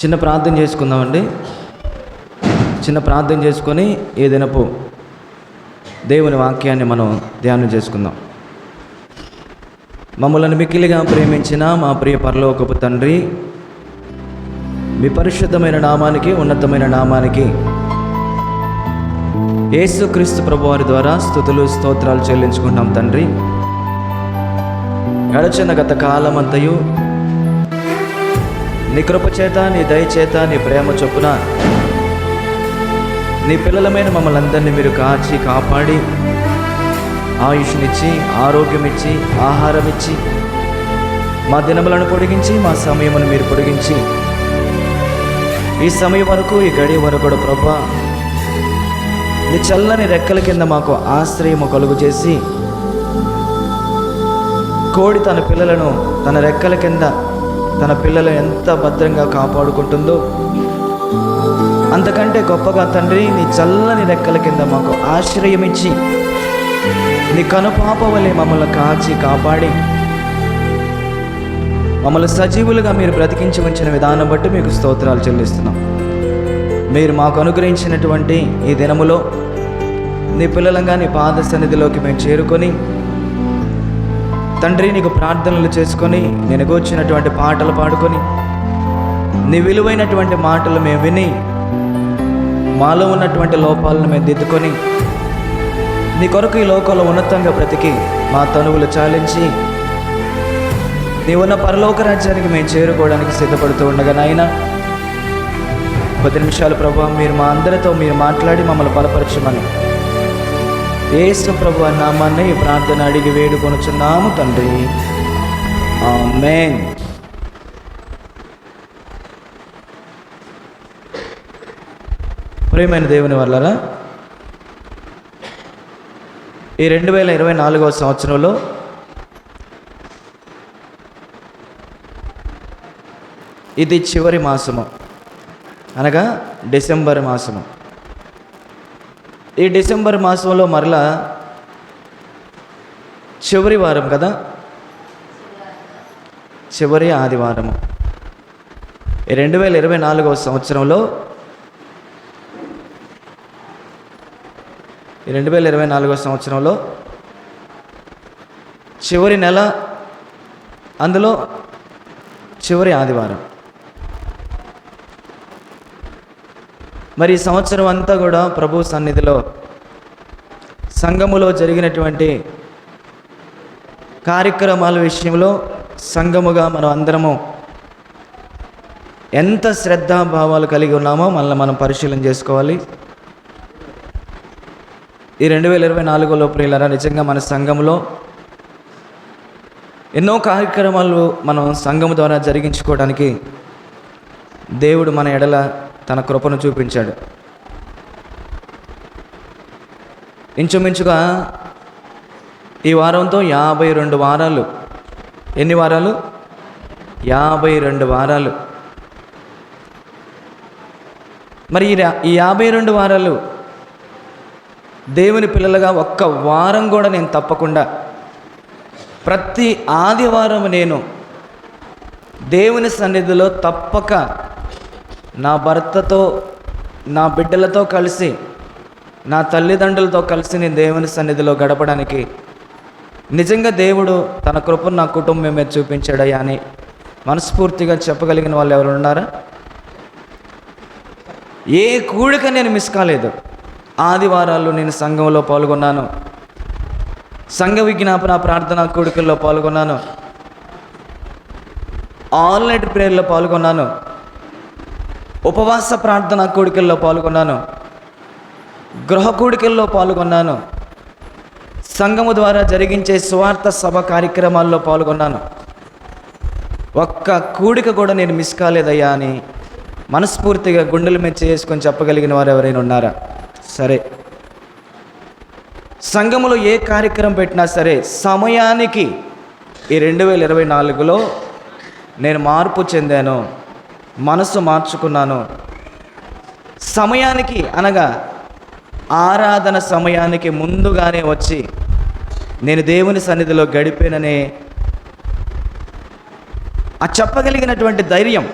చిన్న ప్రార్థన చేసుకుందామండి. చిన్న ప్రార్థన చేసుకొని ఏదైనాపు దేవుని వాక్యాన్ని మనం ధ్యానం చేసుకుందాం. మమ్మల్ని మిక్కిలిగా ప్రేమించిన మా ప్రియ పరలోకపు తండ్రి, మీ పరిశుద్ధమైన నామానికి, ఉన్నతమైన నామానికి యేసుక్రీస్తు ప్రభువారి ద్వారా స్తుతులు స్తోత్రాలు చెల్లించుకుంటాం. తండ్రి, గడచిన గత కాలమంతయు నీ కృపచేత, నీ దయచేత, నీ ప్రేమ చొప్పున నీ పిల్లలమైన మమ్మల్ని అందరినీ మీరు కాచి కాపాడి ఆయుష్నిచ్చి, ఆరోగ్యం ఇచ్చి, ఆహారం ఇచ్చి, మా దినములను పొడిగించి, మా సమయమును మీరు పొడిగించి, ఈ సమయం వరకు, ఈ గడియ వరకు కూడా ప్రభువా నీ చల్లని రెక్కల కింద మాకు ఆశ్రయము కలుగు చేసి, కోడి తన పిల్లలను తన రెక్కల కింద తన పిల్లలను ఎంత భద్రంగా కాపాడుకుంటుందో, అంతకంటే గొప్పగా తండ్రి నీ చల్లని రెక్కల కింద మాకు ఆశ్రయం ఇచ్చి, నీ కనుపాప వలె మమ్మల్ని కాచి కాపాడి, మమ్మల్ని సజీవులుగా మీరు బ్రతికించి ఉంచిన విధానం బట్టి మీకు స్తోత్రాలు చెల్లిస్తున్నాం. మీరు మాకు అనుగ్రహించినటువంటి ఈ దినములో నీ పిల్లలంగా నీ పాద సన్నిధిలోకి మేము చేరుకొని తండ్రి నీకు ప్రార్థనలు చేసుకొని, నేను కూర్చున్నటువంటి పాటలు పాడుకొని, నీ విలువైనటువంటి మాటలు మేము విని, మాలో ఉన్నటువంటి లోపాలను మేము దిద్దుకొని, నీ కొరకు ఈ లోకంలో ఉన్నతంగా బ్రతికి మా తనువులు చాలించి నీ ఉన్న పరలోక రాజ్యానికి మేము చేరుకోవడానికి సిద్ధపడుతూ ఉండగా నాయన 10 నిమిషాలు ప్రభువా మీరు మా అందరితో మీరు మాట్లాడి మమ్మల్ని బలపరచమని యేసు ప్రభువా నామాన్ని ఈ ప్రార్థన అడిగి వేడుకొనుచున్నాము తండ్రి, ఆమేన్. ప్రియమైన దేవుని వల్లరా, ఈ 2024వ సంవత్సరంలో ఇది చివరి మాసము, అనగా డిసెంబర్ మాసము. ఈ డిసెంబర్ మాసంలో మరలా చివరి వారం కదా, చివరి ఆదివారము. ఈ 2024వ సంవత్సరంలో, ఈ 2024వ సంవత్సరంలో చివరి నెల, అందులో చివరి ఆదివారం. మరి ఈ సంవత్సరం అంతా కూడా ప్రభు సన్నిధిలో సంఘములో జరిగినటువంటి కార్యక్రమాల విషయంలో సంఘముగా మనం అందరము ఎంత శ్రద్ధాభావాలు కలిగి ఉన్నామో మనల్ని మనం పరిశీలన చేసుకోవాలి. ఈ 2024లో ప్రియులారా, నిజంగా మన సంఘంలో ఎన్నో కార్యక్రమాలు మనం సంఘము ద్వారా జరిగించుకోవడానికి దేవుడు మన ఎడల తన కృపను చూపించాడు. ఇంచుమించుగా ఈ వారంతో 52 వారాలు. ఎన్ని వారాలు? 52 వారాలు. మరి ఈ 52 వారాలు దేవుని పిల్లలుగా ఒక్క వారం కూడా నేను తప్పకుండా ప్రతి ఆదివారం నేను దేవుని సన్నిధిలో తప్పక నా భర్తతో, నా బిడ్డలతో కలిసి, నా తల్లిదండ్రులతో కలిసి నేను దేవుని సన్నిధిలో గడపడానికి నిజంగా దేవుడు తన కృపను నా కుటుంబం మీద చూపించాడయ్యా అని మనస్ఫూర్తిగా చెప్పగలిగిన వాళ్ళు ఎవరు ఉన్నారా? ఏ కూడిక నేను మిస్ కాలేదు. ఆదివారాల్లో నేను సంఘంలో పాల్గొన్నాను, సంఘ విజ్ఞాపన ప్రార్థనా కూడికల్లో పాల్గొన్నాను, ఆల్ నైట్ ప్రేయర్లో పాల్గొన్నాను, ఉపవాస ప్రార్థనా కూడికల్లో పాల్గొన్నాను, గృహ కూడికల్లో పాల్గొన్నాను, సంఘము ద్వారా జరిగించే సువార్త సభ కార్యక్రమాల్లో పాల్గొన్నాను. ఒక్క కూడిక కూడా నేను మిస్ కాలేదయ్యా అని మనస్ఫూర్తిగా గుండెల మీద చేసుకొని చెప్పగలిగిన వారు ఎవరైనా ఉన్నారా? సరే, సంఘములో ఏ కార్యక్రమం పెట్టినా సరే సమయానికి ఈ 2024లో నేను మార్పు చెందాను, మనసు మార్చుకున్నాను. సమయానికి అనగా ఆరాధన సమయానికి ముందుగానే వచ్చి నేను దేవుని సన్నిధిలో గడిపాననే ఆ చెప్పగలిగినటువంటి ధైర్యం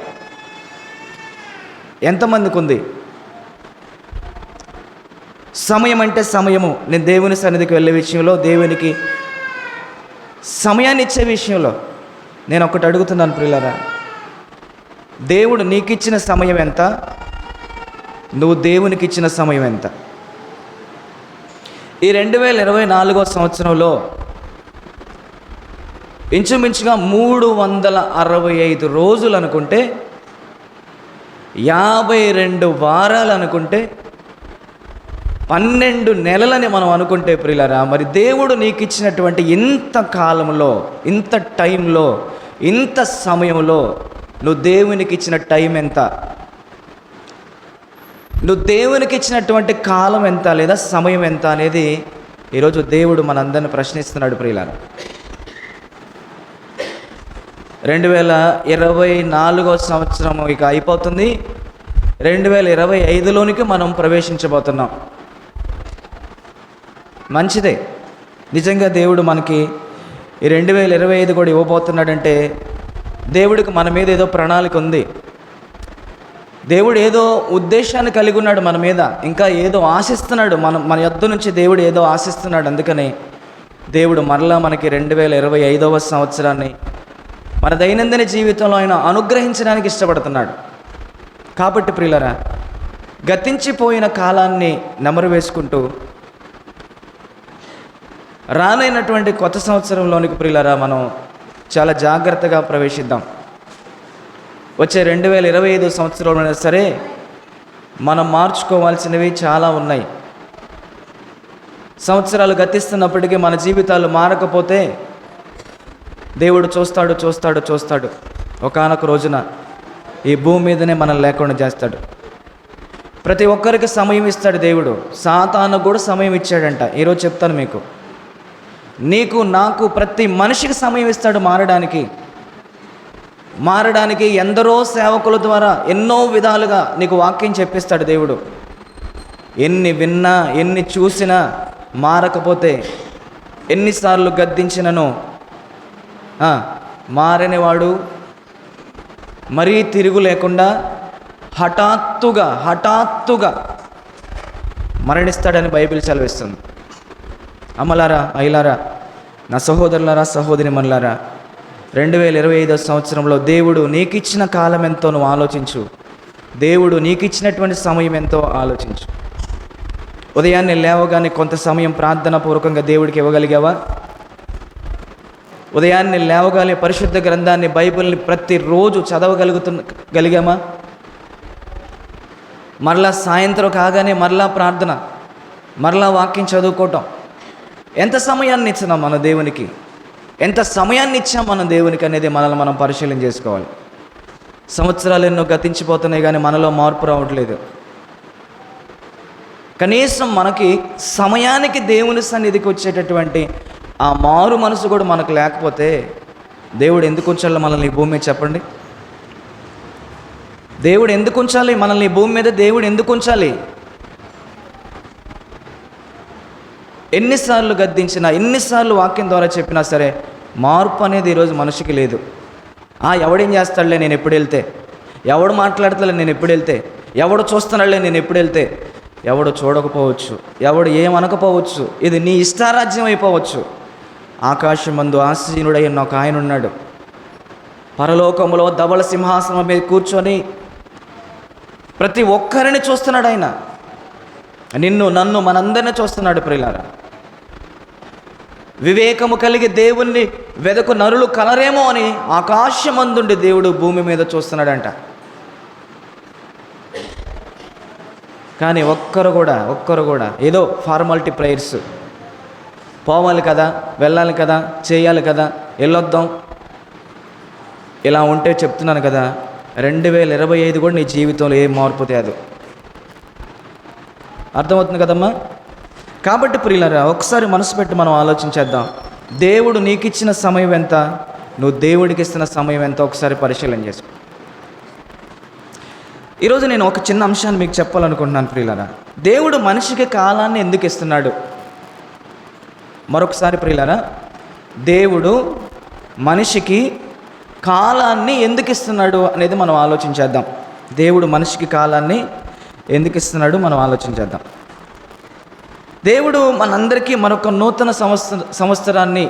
ఎంతమందికి ఉంది? సమయం అంటే సమయము. నేను దేవుని సన్నిధికి వెళ్ళే విషయంలో, దేవునికి సమయాన్ని ఇచ్చే విషయంలో నేను ఒకటి అడుగుతున్నాను ప్రియులారా, దేవుడు నీకు ఇచ్చిన సమయం ఎంత? నువ్వు దేవునికి ఇచ్చిన సమయం ఎంత? ఈ 2024వ సంవత్సరంలో ఇంచుమించుగా 365 రోజులు అనుకుంటే, 52 వారాలు అనుకుంటే, 12 నెలలని మనం అనుకుంటే ప్రియులారా, మరి దేవుడు నీకు ఇచ్చినటువంటి ఇంత కాలంలో, ఇంత టైంలో, ఇంత సమయంలో నువ్వు దేవునికి ఇచ్చిన టైం ఎంత? నువ్వు దేవునికి ఇచ్చినటువంటి కాలం ఎంత, లేదా సమయం ఎంత అనేది ఈరోజు దేవుడు మనందరిని ప్రశ్నిస్తున్నాడు ప్రియులారా. 2024వ సంవత్సరం ఇక అయిపోతుంది. 2025లోనికి మనం ప్రవేశించబోతున్నాం. మంచిదే, నిజంగా దేవుడు మనకి ఈ 2025 కూడా ఇవ్వబోతున్నాడంటే దేవుడికి మన మీద ఏదో ప్రణాళిక ఉంది. దేవుడు ఏదో ఉద్దేశాన్ని కలిగి ఉన్నాడు మన మీద, ఇంకా ఏదో ఆశిస్తున్నాడు. మన యొద్ద నుంచి దేవుడు ఏదో ఆశిస్తున్నాడు. అందుకని దేవుడు మరలా మనకి 2025వ సంవత్సరాన్ని మన దైనందిన జీవితంలో ఆయన అనుగ్రహించడానికి ఇష్టపడుతున్నాడు. కాబట్టి ప్రియులరా, గతించిపోయిన కాలాన్ని నెమరు వేసుకుంటూ రానైనటువంటి కొత్త సంవత్సరంలోనికి ప్రియులరా మనం చాలా జాగ్రత్తగా ప్రవేశిద్దాం. వచ్చే 2025 సంవత్సరంలోనే సరే మనం మార్చుకోవాల్సినవి చాలా ఉన్నాయి. సంవత్సరాలు గతిస్తున్నప్పటికీ మన జీవితాలు మారకపోతే దేవుడు చూస్తాడు. ఒకానొక రోజున ఈ భూమి మీదనే మనం లేకుండా చేస్తాడు. ప్రతి ఒక్కరికి సమయం ఇస్తాడు దేవుడు. సాతాను కూడా సమయం ఇచ్చాడంట. ఈరోజు చెప్తాను మీకు, నీకు నాకు ప్రతి మనిషికి సమయం ఇస్తాడు మారడానికి. ఎందరో సేవకుల ద్వారా ఎన్నో విధాలుగా నీకు వాక్యం చెప్పిస్తాడు దేవుడు. ఎన్ని విన్నా, ఎన్ని చూసినా మారకపోతే, ఎన్నిసార్లు గద్దించినను మారనివాడు మరీ తిరుగు లేకుండా హఠాత్తుగా మరణిస్తాడని బైబిల్ సెలవిస్తుంది. అమ్మలారా, అయ్యలారా, నా సహోదరులారా, సహోదరి మనులారా, 2025వ సంవత్సరంలో దేవుడు నీకు ఇచ్చిన కాలం ఎంతో నువ్వు ఆలోచించు. దేవుడు నీకు ఇచ్చినటువంటి సమయం ఎంతో ఆలోచించు. ఉదయాన్నే లేవగానే కొంత సమయం ప్రార్థనా పూర్వకంగా దేవుడికి ఇవ్వగలిగావా? ఉదయాన్నే లేవగానే పరిశుద్ధ గ్రంథాన్ని, బైబిల్ని ప్రతిరోజు చదవగలిగామా? మరలా సాయంత్రం కాగానే మరలా ప్రార్థన, మరలా వాక్యం చదువుకోవటం. ఎంత సమయాన్ని ఇచ్చినాం మన దేవునికి? ఎంత సమయాన్ని ఇచ్చాం మన దేవునికి అనేది మనల్ని మనం పరిశీలన చేసుకోవాలి. సంవత్సరాలు ఎన్నో గతించిపోతున్నాయి కానీ మనలో మార్పు రావట్లేదు. కనీసం మనకి సమయానికి దేవుని సన్నిధికి వచ్చేటటువంటి ఆ మారు మనసు కూడా మనకు లేకపోతే దేవుడు ఎందుకు ఉంచాలి మనల్ని ఈ భూమి మీద? చెప్పండి, దేవుడు ఎందుకు ఉంచాలి మనల్ని ఈ భూమి మీద? దేవుడు ఎందుకు ఉంచాలి? ఎన్నిసార్లు గద్దించినా, ఎన్నిసార్లు వాక్యం ద్వారా చెప్పినా సరే మార్పు అనేది ఈరోజు మనిషికి లేదు. ఎవడేం చేస్తాడులే నేను ఎప్పుడు వెళ్తే, ఎవడు మాట్లాడతాలే నేను ఎప్పుడు వెళ్తే, ఎవడు చూస్తున్నాడులే నేను ఎప్పుడు వెళ్తే, ఎవడు చూడకపోవచ్చు, ఎవడు ఏమనకపోవచ్చు, ఇది నీ ఇష్టారాజ్యం అయిపోవచ్చు. ఆకాశమందు ఆసీనుడైన ఒక ఆయన ఉన్నాడు. పరలోకములో ధవళ సింహాసనం మీద కూర్చొని ప్రతి ఒక్కరిని చూస్తున్నాడు. ఆయన నిన్ను, నన్ను, మనందరినీ చూస్తున్నాడు ప్రియులారా. వివేకము కలిగి దేవుణ్ణి వెదకు నరులు కలరేమో అని ఆకాశమందుండి దేవుడు భూమి మీద చూస్తున్నాడంట. కానీ ఒక్కరు కూడా ఏదో ఫార్మాలిటీ ప్రేయర్స్, పోవాలి కదా, వెళ్ళాలి కదా, చేయాలి కదా, వెళ్ళొద్దాం, ఇలా ఉంటే చెప్తున్నాను కదా 2025 కూడా నీ జీవితంలో ఏం మార్పు తేదు. అర్థమవుతుంది కదమ్మా? కాబట్టి ప్రియులారా, ఒకసారి మనసు పెట్టి మనం ఆలోచించేద్దాం. దేవుడు నీకు ఇచ్చిన సమయం ఎంత, నువ్వు దేవుడికి ఇస్తున్న సమయం ఎంత ఒకసారి పరిశీలన చేసుకో. ఈరోజు నేను ఒక చిన్న అంశాన్ని మీకు చెప్పాలనుకుంటున్నాను ప్రియులారా. దేవుడు మనిషికి కాలాన్ని ఎందుకు ఇస్తున్నాడు? మరొకసారి ప్రియులారా, దేవుడు మనిషికి కాలాన్ని ఎందుకు ఇస్తున్నాడు అనేది మనం ఆలోచించేద్దాం. దేవుడు మనిషికి కాలాన్ని ఎందుకు ఇస్తున్నాడు మనం ఆలోచించేద్దాం. దేవుడు మనందరికీ మరొక నూతన సంవత్సరాన్ని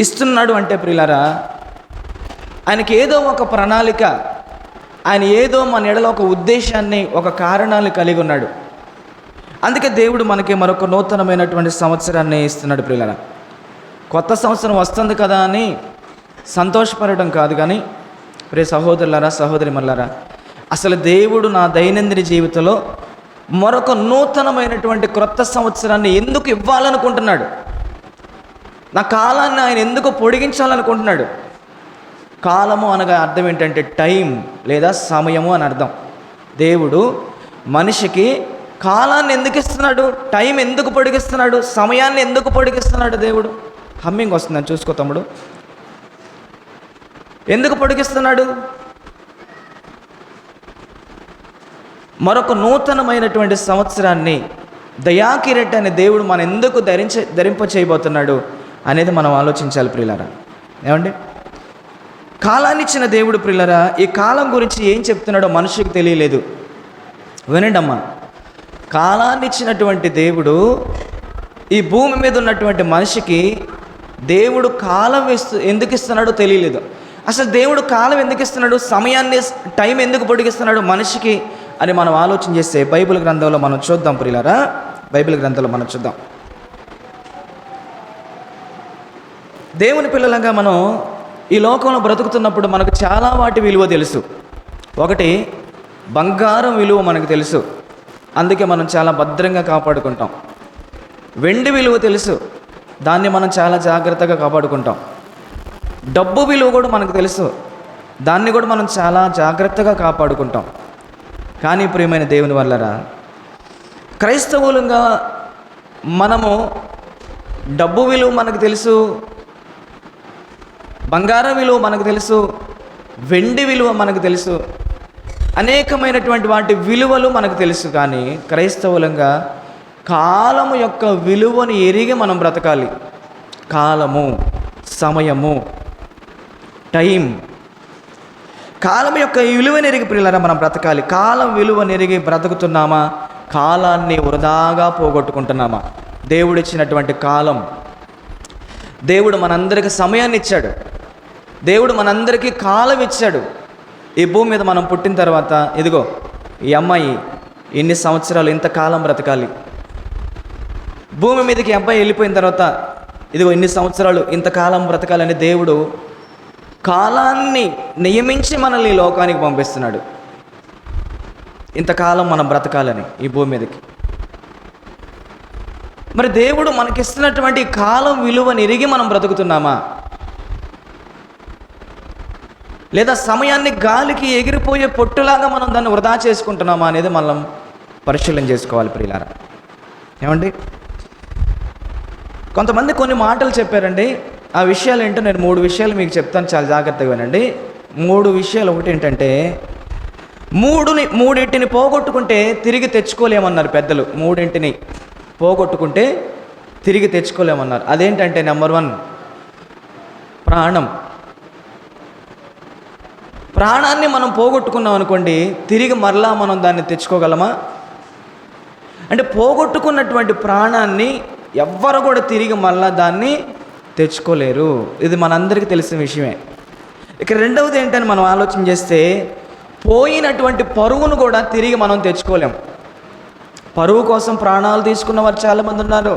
ఇస్తున్నాడు అంటే ప్రియులారా, ఆయనకి ఏదో ఒక ప్రణాళిక, ఆయన ఏదో మన ఎడల ఒక ఉద్దేశాన్ని, ఒక కారణాన్ని కలిగి ఉన్నాడు. అందుకే దేవుడు మనకి మరొక నూతనమైనటువంటి సంవత్సరాన్ని ఇస్తున్నాడు ప్రియులారా. కొత్త సంవత్సరం వస్తుంది కదా అని సంతోషపడడం కాదు, కానీ ప్రియ సహోదరులారా, సహోదరిమల్లారా, అసలు దేవుడు నా దైనందిన జీవితంలో మరొక నూతనమైనటువంటి క్రొత్త సంవత్సరాన్ని ఎందుకు ఇవ్వాలనుకుంటున్నాడు? నా కాలాన్ని ఆయన ఎందుకు పొడిగించాలనుకుంటున్నాడు? కాలము అనగా అర్థం ఏంటంటే టైం లేదా సమయము అని అర్థం. దేవుడు మనిషికి కాలాన్ని ఎందుకు ఇస్తున్నాడు? టైం ఎందుకు పొడిగిస్తున్నాడు? సమయాన్ని ఎందుకు పొడిగిస్తున్నాడు? దేవుడు హమ్మింగ్ వస్తుందని చూసుకో తమ్ముడు. ఎందుకు పొడిగిస్తున్నాడు? మరొక నూతనమైనటువంటి సంవత్సరాన్ని, దయాకిరీటాన్ని దేవుడు మన ఎందుకు ధరింప చేయబోతున్నాడు అనేది మనం ఆలోచించాలి ప్రియులారా. ఏమండి, కాలాన్ని ఇచ్చిన దేవుడు ప్రియులారా, ఈ కాలం గురించి ఏం చెప్తున్నాడో మనిషికి తెలియలేదు. వినండి అమ్మా, కాలాన్ని ఇచ్చినటువంటి దేవుడు ఈ భూమి మీద ఉన్నటువంటి మనిషికి దేవుడు కాలం ఎందుకు ఇస్తున్నాడో తెలియలేదు. అసలు దేవుడు కాలం ఎందుకు ఇస్తున్నాడు, సమయాన్ని, టైం ఎందుకు పొడిగిస్తున్నాడు మనిషికి అని మనం ఆలోచన చేస్తే బైబిల్ గ్రంథంలో మనం చూద్దాం ప్రియులారా. బైబిల్ గ్రంథంలో మనం చూద్దాం. దేవుని పిల్లలంగా మనం ఈ లోకంలో బ్రతుకుతున్నప్పుడు మనకు చాలా వాటి విలువ తెలుసు. ఒకటి, బంగారం విలువ మనకు తెలుసు, అందుకే మనం చాలా భద్రంగా కాపాడుకుంటాం. వెండి విలువ తెలుసు, దాన్ని మనం చాలా జాగ్రత్తగా కాపాడుకుంటాం. డబ్బు విలువ కూడా మనకు తెలుసు, దాన్ని కూడా మనం చాలా జాగ్రత్తగా కాపాడుకుంటాం. కానీ ప్రియమైన దేవుని వల్లరా, క్రైస్తవులుగా మనము డబ్బు విలువ మనకు తెలుసు, బంగారం విలువ మనకు తెలుసు, వెండి విలువ మనకు తెలుసు, అనేకమైనటువంటి వాటి విలువలు మనకు తెలుసు. కానీ క్రైస్తవులంగా కాలము యొక్క విలువను ఎరిగి మనం బ్రతకాలి. కాలము, సమయము, టైం, కాలం యొక్క విలువను ఎరిగి ప్రియులారా మనం బ్రతకాలి. కాలం విలువను ఎరిగి బ్రతుకుతున్నామా? కాలాన్ని వృధాగా పోగొట్టుకుంటున్నామా? దేవుడు ఇచ్చినటువంటి కాలం, దేవుడు మనందరికీ సమయాన్ని ఇచ్చాడు, దేవుడు మనందరికీ కాలం ఇచ్చాడు. ఈ భూమి మీద మనం పుట్టిన తర్వాత ఇదిగో ఈ అమ్మాయి ఎన్ని సంవత్సరాలు, ఇంతకాలం బ్రతకాలి. భూమి మీదకి అబ్బాయి వెళ్ళిపోయిన తర్వాత ఇదిగో ఇన్ని సంవత్సరాలు, ఇంతకాలం బ్రతకాలని దేవుడు కాలాన్ని నియమించి మనల్ని లోకానికి పంపిస్తున్నాడు. ఇంతకాలం మనం బ్రతకాలని ఈ భూమి మీదకి. మరి దేవుడు మనకిస్తున్నటువంటి కాలం విలువని ఎరిగి మనం బ్రతుకుతున్నామా? లేదా సమయాన్ని గాలికి ఎగిరిపోయే పొట్టులాగా మనం దాన్ని వృధా చేసుకుంటున్నామా అనేది మనం పరిశీలన చేసుకోవాలి ప్రియులారా. ఏమండి, కొంతమంది కొన్ని మాటలు చెప్పారండి. ఆ విషయాలు ఏంటో నేను 3 విషయాలు మీకు చెప్తాను, చాలా జాగ్రత్తగా వినండి. 3 విషయాలు. ఒకటి ఏంటంటే, మూడింటిని పోగొట్టుకుంటే తిరిగి తెచ్చుకోలేమన్నారు పెద్దలు. 3 పోగొట్టుకుంటే తిరిగి తెచ్చుకోలేమన్నారు. అదేంటంటే, నెంబర్ 1 ప్రాణం. ప్రాణాన్ని మనం పోగొట్టుకున్నాం అనుకోండి, తిరిగి మరలా మనం దాన్ని తెచ్చుకోగలమా? అంటే పోగొట్టుకున్నటువంటి ప్రాణాన్ని ఎవ్వరు కూడా తిరిగి మళ్ళా దాన్ని తెచ్చుకోలేరు. ఇది మనందరికీ తెలిసిన విషయమే. ఇక రెండవది ఏంటని మనం ఆలోచన చేస్తే, పోయినటువంటి పరువును కూడా తిరిగి మనం తెచ్చుకోలేం. పరువు కోసం ప్రాణాలు తీసుకున్న వారు చాలామంది ఉన్నారు,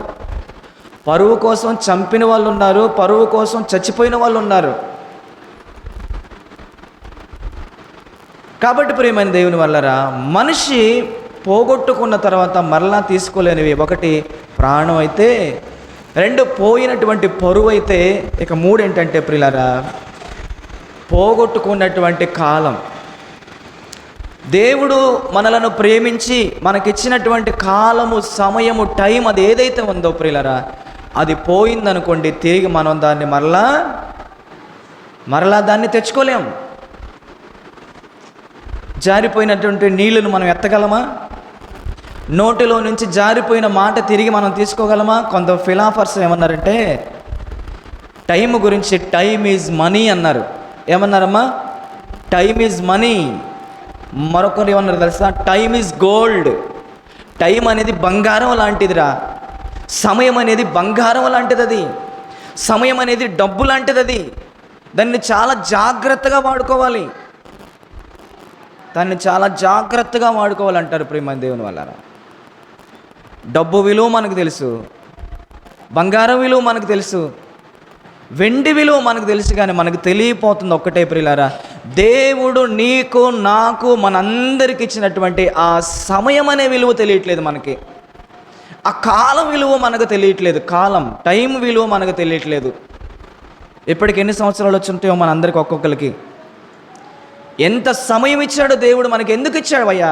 పరువు కోసం చంపిన వాళ్ళు ఉన్నారు, పరువు కోసం చచ్చిపోయిన వాళ్ళు ఉన్నారు. కాబట్టి ప్రియమైన దేవుని వల్లరా, మనిషి పోగొట్టుకున్న తర్వాత మరలా తీసుకోలేనివి 1 ప్రాణం అయితే, 2 పోయినటువంటి పరువు అయితే, ఇక 3 ఏంటంటే ప్రియులారా, పోగొట్టుకున్నటువంటి కాలం. దేవుడు మనలను ప్రేమించి మనకిచ్చినటువంటి కాలము, సమయము, టైం, అది ఏదైతే ఉందో ప్రియులారా, అది పోయిందనుకోండి, తిరిగి మనం దాన్ని మరలా దాన్ని తెచ్చుకోలేం. జారిపోయినటువంటి నీళ్లను మనం ఎత్తగలమా? నోటిలో నుంచి జారిపోయిన మాట తిరిగి మనం తీసుకోగలమా? కొంత ఫిలాసఫర్స్ ఏమన్నారంటే, టైం గురించి టైమ్ ఈజ్ మనీ అన్నారు. ఏమన్నారమ్మా? Time is money. మరొకరు ఏమన్నారు తెలుసా? Time is gold. టైం అనేది బంగారం లాంటిదిరా. సమయం అనేది బంగారం లాంటిది. అది సమయం అనేది డబ్బు లాంటిది. అది దాన్ని చాలా జాగ్రత్తగా వాడుకోవాలి. దాన్ని చాలా జాగ్రత్తగా వాడుకోవాలంటారు ప్రియమైన దేవుని వల్ల. డబ్బు విలువ మనకు తెలుసు, బంగారం విలువ మనకు తెలుసు, వెండి విలువ మనకు తెలుసు, కానీ మనకు తెలియపోతుంది ఒక్కటే ప్రియులారా, దేవుడు నీకు నాకు మనందరికి ఇచ్చినటువంటి ఆ సమయం అనే విలువ తెలియట్లేదు మనకి. ఆ కాలం విలువ మనకు తెలియట్లేదు. టైం విలువ మనకు తెలియట్లేదు. ఇప్పటికి ఎన్ని సంవత్సరాలు వచ్చుంటాయో మనందరికి, ఒక్కొక్కరికి ఎంత సమయం ఇచ్చాడో దేవుడు మనకి. ఎందుకు ఇచ్చాడు అయ్యా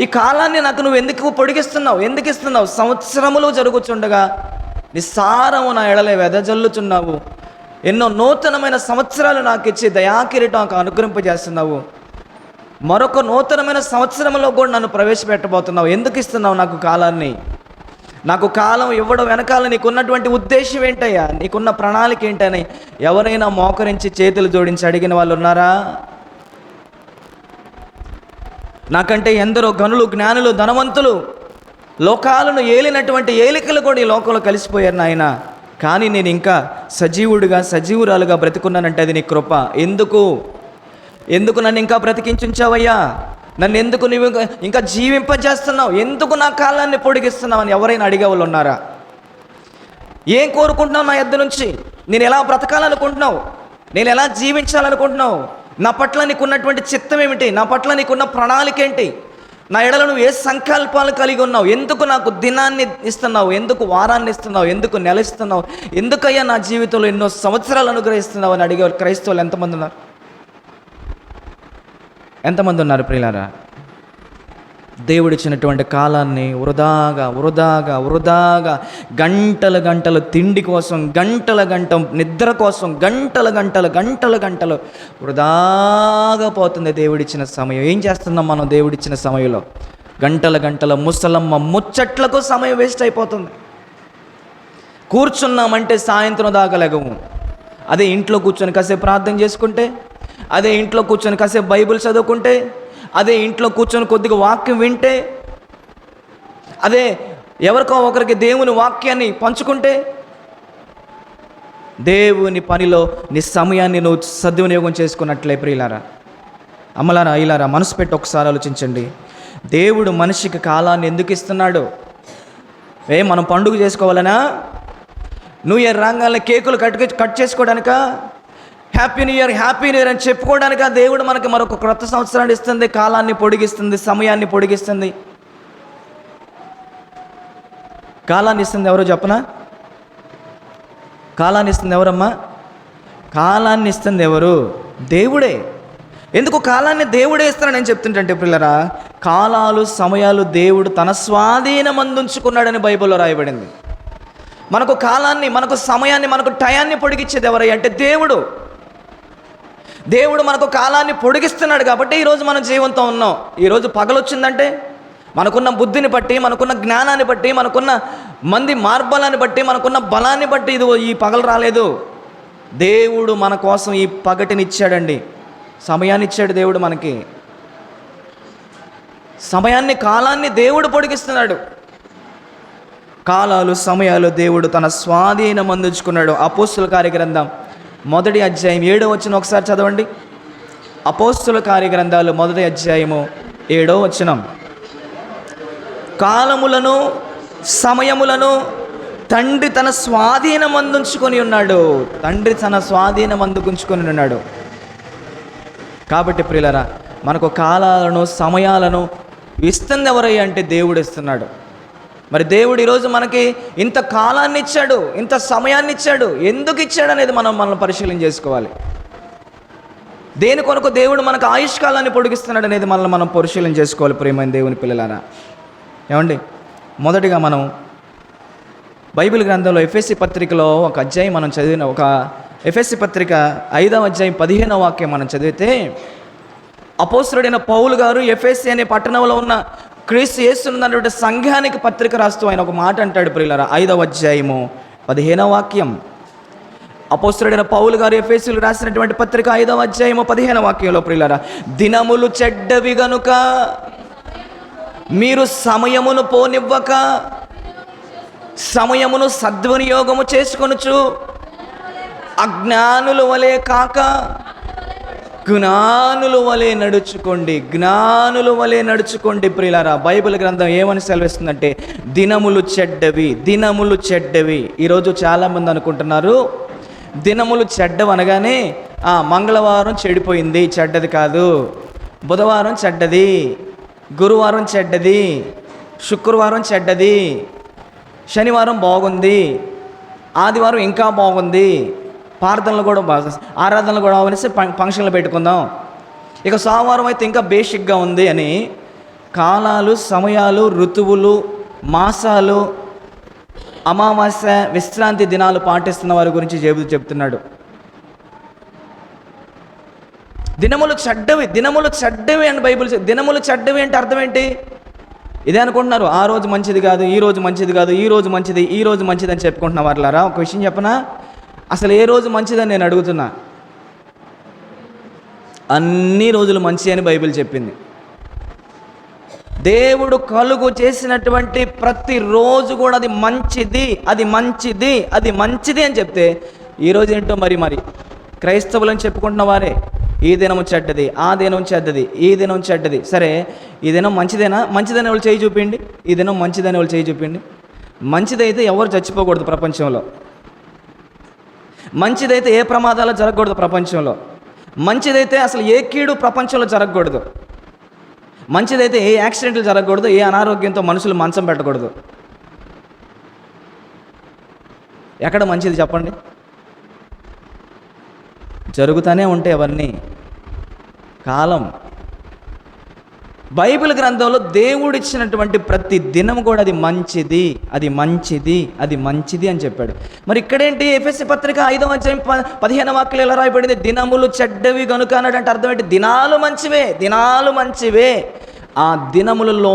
ఈ కాలాన్ని? నాకు నువ్వు ఎందుకు పొడిగిస్తున్నావు? ఎందుకు ఇస్తున్నావు? సంవత్సరములు జరుగుచుండగా నిస్సారము నా ఎడలే వెదజల్లుచున్నావు. ఎన్నో నూతనమైన సంవత్సరాలు నాకు ఇచ్చి దయాకిరీటం నాకు అనుగ్రహింపజేస్తున్నావు. మరొక నూతనమైన సంవత్సరంలో కూడా నన్ను ప్రవేశపెట్టబోతున్నావు. ఎందుకు ఇస్తున్నావు నాకు కాలాన్ని? నాకు కాలం ఇవ్వడం వెనకాల నీకున్నటువంటి ఉద్దేశం ఏంటయ్యా? నీకున్న ప్రణాళిక ఏంటని ఎవరైనా మోకరించి చేతులు జోడించి అడిగిన వాళ్ళు ఉన్నారా? నాకంటే ఎందరో గనులు, జ్ఞానులు, ధనవంతులు, లోకాలను ఏలినటువంటి ఏలికలు కూడా ఈ లోకంలో కలిసిపోయారు నాయన. కానీ నేను ఇంకా సజీవుడిగా, సజీవురాలుగా బ్రతికున్నానంటే అది నీ కృప. ఎందుకు నన్ను ఇంకా బ్రతికించుంచావయ్యా? నన్ను ఎందుకు నువ్వు ఇంకా జీవింపజేస్తున్నావు? ఎందుకు నా కాలాన్ని పొడిగిస్తున్నావు అని ఎవరైనా అడిగేవాళ్ళు ఉన్నారా? ఏం కోరుకుంటున్నావు నా యొద్ద నుంచి? నేను ఎలా బ్రతకాలనుకుంటున్నావు? నేను ఎలా జీవించాలనుకుంటున్నావు? నా పట్ల నీకున్నటువంటి చిత్తం ఏమిటి? నా పట్ల నీకున్న ప్రణాళిక ఏంటి? నా ఎడల నువ్వు ఏ సంకల్పాలు కలిగి ఉన్నావు? ఎందుకు నాకు దినాన్ని ఇస్తున్నావు? ఎందుకు వారాన్ని ఇస్తున్నావు? ఎందుకు నెల ఇస్తున్నావు? ఎందుకయ్యా నా జీవితంలో ఎన్నో సంవత్సరాలు అనుగ్రహిస్తున్నావు అని అడిగే క్రైస్తవులు ఎంతమంది ఉన్నారు? ఎంతమంది ఉన్నారు ప్రియులారా? దేవుడిచ్చినటువంటి కాలాన్ని వృధాగా గంటలు తిండి కోసం, గంటల నిద్ర కోసం, గంటలు వృధాగా పోతుంది దేవుడిచ్చిన సమయం. ఏం చేస్తున్నాం మనం దేవుడిచ్చిన సమయంలో? గంటల ముసలమ్మ ముచ్చట్లకు సమయం వేస్ట్ అయిపోతుంది. కూర్చున్నామంటే సాయంత్రం దాకా లెగము. అదే ఇంట్లో కూర్చొని కాసేపు ప్రార్థన చేసుకుంటే, అదే ఇంట్లో కూర్చొని కాసేపు బైబిల్ చదువుకుంటే, అదే ఇంట్లో కూర్చొని కొద్దిగా వాక్యం వింటే, అదే ఎవరికో ఒకరికి దేవుని వాక్యాన్ని పంచుకుంటే, దేవుని పనిలో నీ సమయాన్ని నువ్వు సద్వినియోగం చేసుకున్నట్లే ప్రియులారా. అమ్మలారా, అయ్యలారా, మనసు పెట్టి ఒకసారి ఆలోచించండి. దేవుడు మనిషికి కాలాన్ని ఎందుకు ఇస్తున్నాడు? మనం పండుగ చేసుకోవాలనా? న్యూ ఇయర్ రాగానే కేకులు కట్ చేసుకోవడానికా? హ్యాపీ న్యూ ఇయర్ అని చెప్పుకోవడానికా దేవుడు మనకి మరొక క్రొత్త సంవత్సరాన్ని ఇస్తుంది, కాలాన్ని పొడిగిస్తుంది, సమయాన్ని పొడిగిస్తుంది? కాలాన్ని ఇస్తుంది ఎవరో చెప్పనా? కాలాన్ని ఇస్తుంది ఎవరమ్మా? కాలాన్ని ఇస్తుంది ఎవరు? దేవుడే. ఎందుకు కాలాన్ని దేవుడే ఇస్తానని నేను చెప్తుంటే పిల్లరా, కాలాలు, సమయాలు దేవుడు తన స్వాధీనం అందించుకున్నాడని బైబిల్లో రాయబడింది. మనకు కాలాన్ని, మనకు సమయాన్ని, మనకు టయాన్ని పొడిగించేది ఎవరై అంటే దేవుడు. దేవుడు మనకు కాలాన్ని పొడిగిస్తున్నాడు కాబట్టి ఈరోజు మనం జీవంతో ఉన్నాం. ఈరోజు పగలొచ్చిందంటే మనకున్న బుద్ధిని బట్టి, మనకున్న జ్ఞానాన్ని బట్టి, మనకున్న మంది మార్బలాన్ని బట్టి, మనకున్న బలాన్ని బట్టి ఇది ఈ పగలు రాలేదు. దేవుడు మన కోసం ఈ పగటిని ఇచ్చాడండి. సమయాన్ని ఇచ్చాడు దేవుడు మనకి. సమయాన్ని, కాలాన్ని దేవుడు పొడిగిస్తున్నాడు. కాలాలు, సమయాలు దేవుడు తన స్వాధీనం అందించుకున్నాడు. అపోస్తుల కార్యగ్రంథం 1వ అధ్యాయం 7వ వచనం ఒకసారి చదవండి. అపోస్తుల కార్యగ్రంథాలు 1వ అధ్యాయము 7వ వచనం. కాలములను, సమయములను తండ్రి తన స్వాధీనం అందించుకొని ఉన్నాడు. తండ్రి తన స్వాధీనం అందుకుంచుకొని ఉన్నాడు. కాబట్టి ప్రియులారా, మనకు కాలాలను, సమయాలను ఇస్తుంది ఎవరై అంటే దేవుడు ఇస్తున్నాడు. మరి దేవుడు ఈరోజు మనకి ఇంత కాలాన్ని ఇచ్చాడు, ఇంత సమయాన్ని ఇచ్చాడు. ఎందుకు ఇచ్చాడు అనేది మనల్ని పరిశీలన చేసుకోవాలి. దేని కొరకు దేవుడు మనకు ఆయుష్కాలాన్ని పొడిగిస్తున్నాడు అనేది మనం పరిశీలన చేసుకోవాలి. ప్రియమైన దేవుని పిల్లలారా, ఏమండి, మొదటిగా మనం బైబిల్ గ్రంథంలో ఎఫెసీ పత్రికలో ఒక అధ్యాయం మనం చదివిన, ఒక ఎఫెసీ పత్రిక 5వ అధ్యాయం 15వ వాక్యం మనం చదివితే, అపోస్తలుడైన పౌలు గారు ఎఫెసీ అనే పట్టణంలో ఉన్న క్రీస్తు యేసున్నటువంటి సంఘానికి పత్రిక రాస్తూ ఆయన ఒక మాట అంటాడు ప్రియులారా. 5వ అధ్యాయము 15వ వాక్యం. అపోస్తలుడైన పౌలు గారు ఎఫెసీయులకు రాసినటువంటి పత్రిక 5వ అధ్యాయము 15వ వాక్యంలో ప్రియులారా, దినములు చెడ్డవి గనుక మీరు సమయమును పోనివ్వక సమయమును సద్వినియోగము చేసుకొనుచు అజ్ఞానుల వలె కాక జ్ఞానుల వలె నడుచుకోండి. జ్ఞానుల వలె నడుచుకోండి ప్రియులారా. బైబిల్ గ్రంథం ఏమని సెలవిస్తుందంటే దినములు చెడ్డవి, దినములు చెడ్డవి. ఈరోజు చాలామంది అనుకుంటున్నారు దినములు చెడ్డవి అనగానే మంగళవారం చెడిపోయింది, చెడ్డది కాదు. బుధవారం చెడ్డది, గురువారం చెడ్డది, శుక్రవారం చెడ్డది, శనివారం బాగుంది, ఆదివారం ఇంకా బాగుంది, ప్రార్థనలు కూడా ఆరాధనలు కూడా అవనేసి ఫంక్షన్లు పెట్టుకుందాం, ఇక సోమవారం అయితే ఇంకా బేసిక్గా ఉంది అని కాలాలు, సమయాలు, ఋతువులు, మాసాలు, అమావాస్య, విశ్రాంతి దినాలు పాటిస్తున్న వారి గురించి చెబుతున్నాడు. దినములు చెడ్డవి, దినములు చెడ్డవి అని బైబిల్. దినములు చెడ్డవి అంటే అర్థం ఏంటి? ఇదే అనుకుంటున్నారు, ఆ రోజు మంచిది కాదు, ఈ రోజు మంచిది కాదు, ఈ రోజు మంచిది, ఈ రోజు మంచిది అని చెప్పుకుంటున్న వాళ్ళారా. ఒక విషయం చెప్పనా, అసలు ఏ రోజు మంచిదని నేను అడుగుతున్నా. అన్ని రోజులు మంచి అని బైబిల్ చెప్పింది. దేవుడు కలుగు చేసినటువంటి ప్రతి రోజు కూడా అది మంచిది, అది మంచిది, అది మంచిది అని చెప్తే ఈరోజు ఏంటో మరి క్రైస్తవులని చెప్పుకుంటున్న వారే ఈ దినము చెడ్డది, ఆ దినం చెడ్డది, ఈ దినం చెడ్డది. సరే, ఈ దినం మంచిదేనా? మంచిదని వాళ్ళు చేయి చూపిండి. ఈ దినం మంచిదని వాళ్ళు చేయి చూపిండి. మంచిదైతే ఎవరు చచ్చిపోకూడదు ప్రపంచంలో, మంచిదైతే ఏ ప్రమాదాలు జరగకూడదు ప్రపంచంలో, మంచిదైతే అసలు ఏ కీడు ప్రపంచంలో జరగకూడదు, మంచిదైతే ఏ యాక్సిడెంట్లు జరగకూడదు, ఏ అనారోగ్యంతో మనుషులు మంచం పెట్టకూడదు. ఎక్కడ మంచిది చెప్పండి? జరుగుతూనే ఉంటాయి అవన్నీ. కాలం బైబిల్ గ్రంథంలో దేవుడిచ్చినటువంటి ప్రతి దినం కూడా అది మంచిది, అది మంచిది, అది మంచిది అని చెప్పాడు. మరి ఇక్కడేంటి ఎఫెసీ పత్రిక 5వ అధ్యాయం 15వ వాక్యం ఎలా రాయబడింది? దినములు చెడ్డవి గనుక అన్నాడంటే అర్థం ఏంటి? దినాలు మంచివే, దినాలు మంచివే. ఆ దినములలో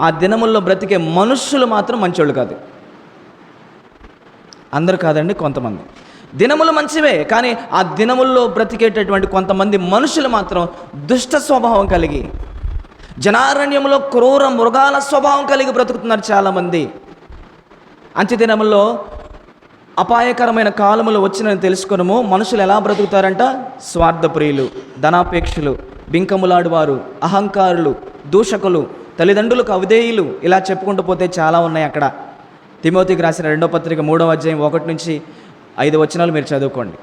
ఆ దినముల్లో బ్రతికే మనుషులు మాత్రం మంచోళ్ళు కాదు. అందరూ కాదండి, కొంతమంది. దినములు మంచివే, కానీ ఆ దినముల్లో బ్రతికేటటువంటి కొంతమంది మనుషులు మాత్రం దుష్ట స్వభావం కలిగి, జనారణ్యంలో క్రూర మృగాల స్వభావం కలిగి బ్రతుకుతున్నారు చాలామంది. అంత్య దినముల్లో అపాయకరమైన కాలములు వచ్చినని తెలుసుకున్నాము. మనుషులు ఎలా బ్రతుకుతారంట? స్వార్థప్రియులు, ధనాపేక్షలు, బింకములాడువారు, అహంకారులు, దూషకులు, తల్లిదండ్రులకు అవిధేయులు, ఇలా చెప్పుకుంటూ పోతే చాలా ఉన్నాయి. అక్కడ తిమోతికి రాసిన 2వ పత్రిక 3వ అధ్యాయం 1 నుంచి 5 వచనాలు మీరు చదువుకోండి.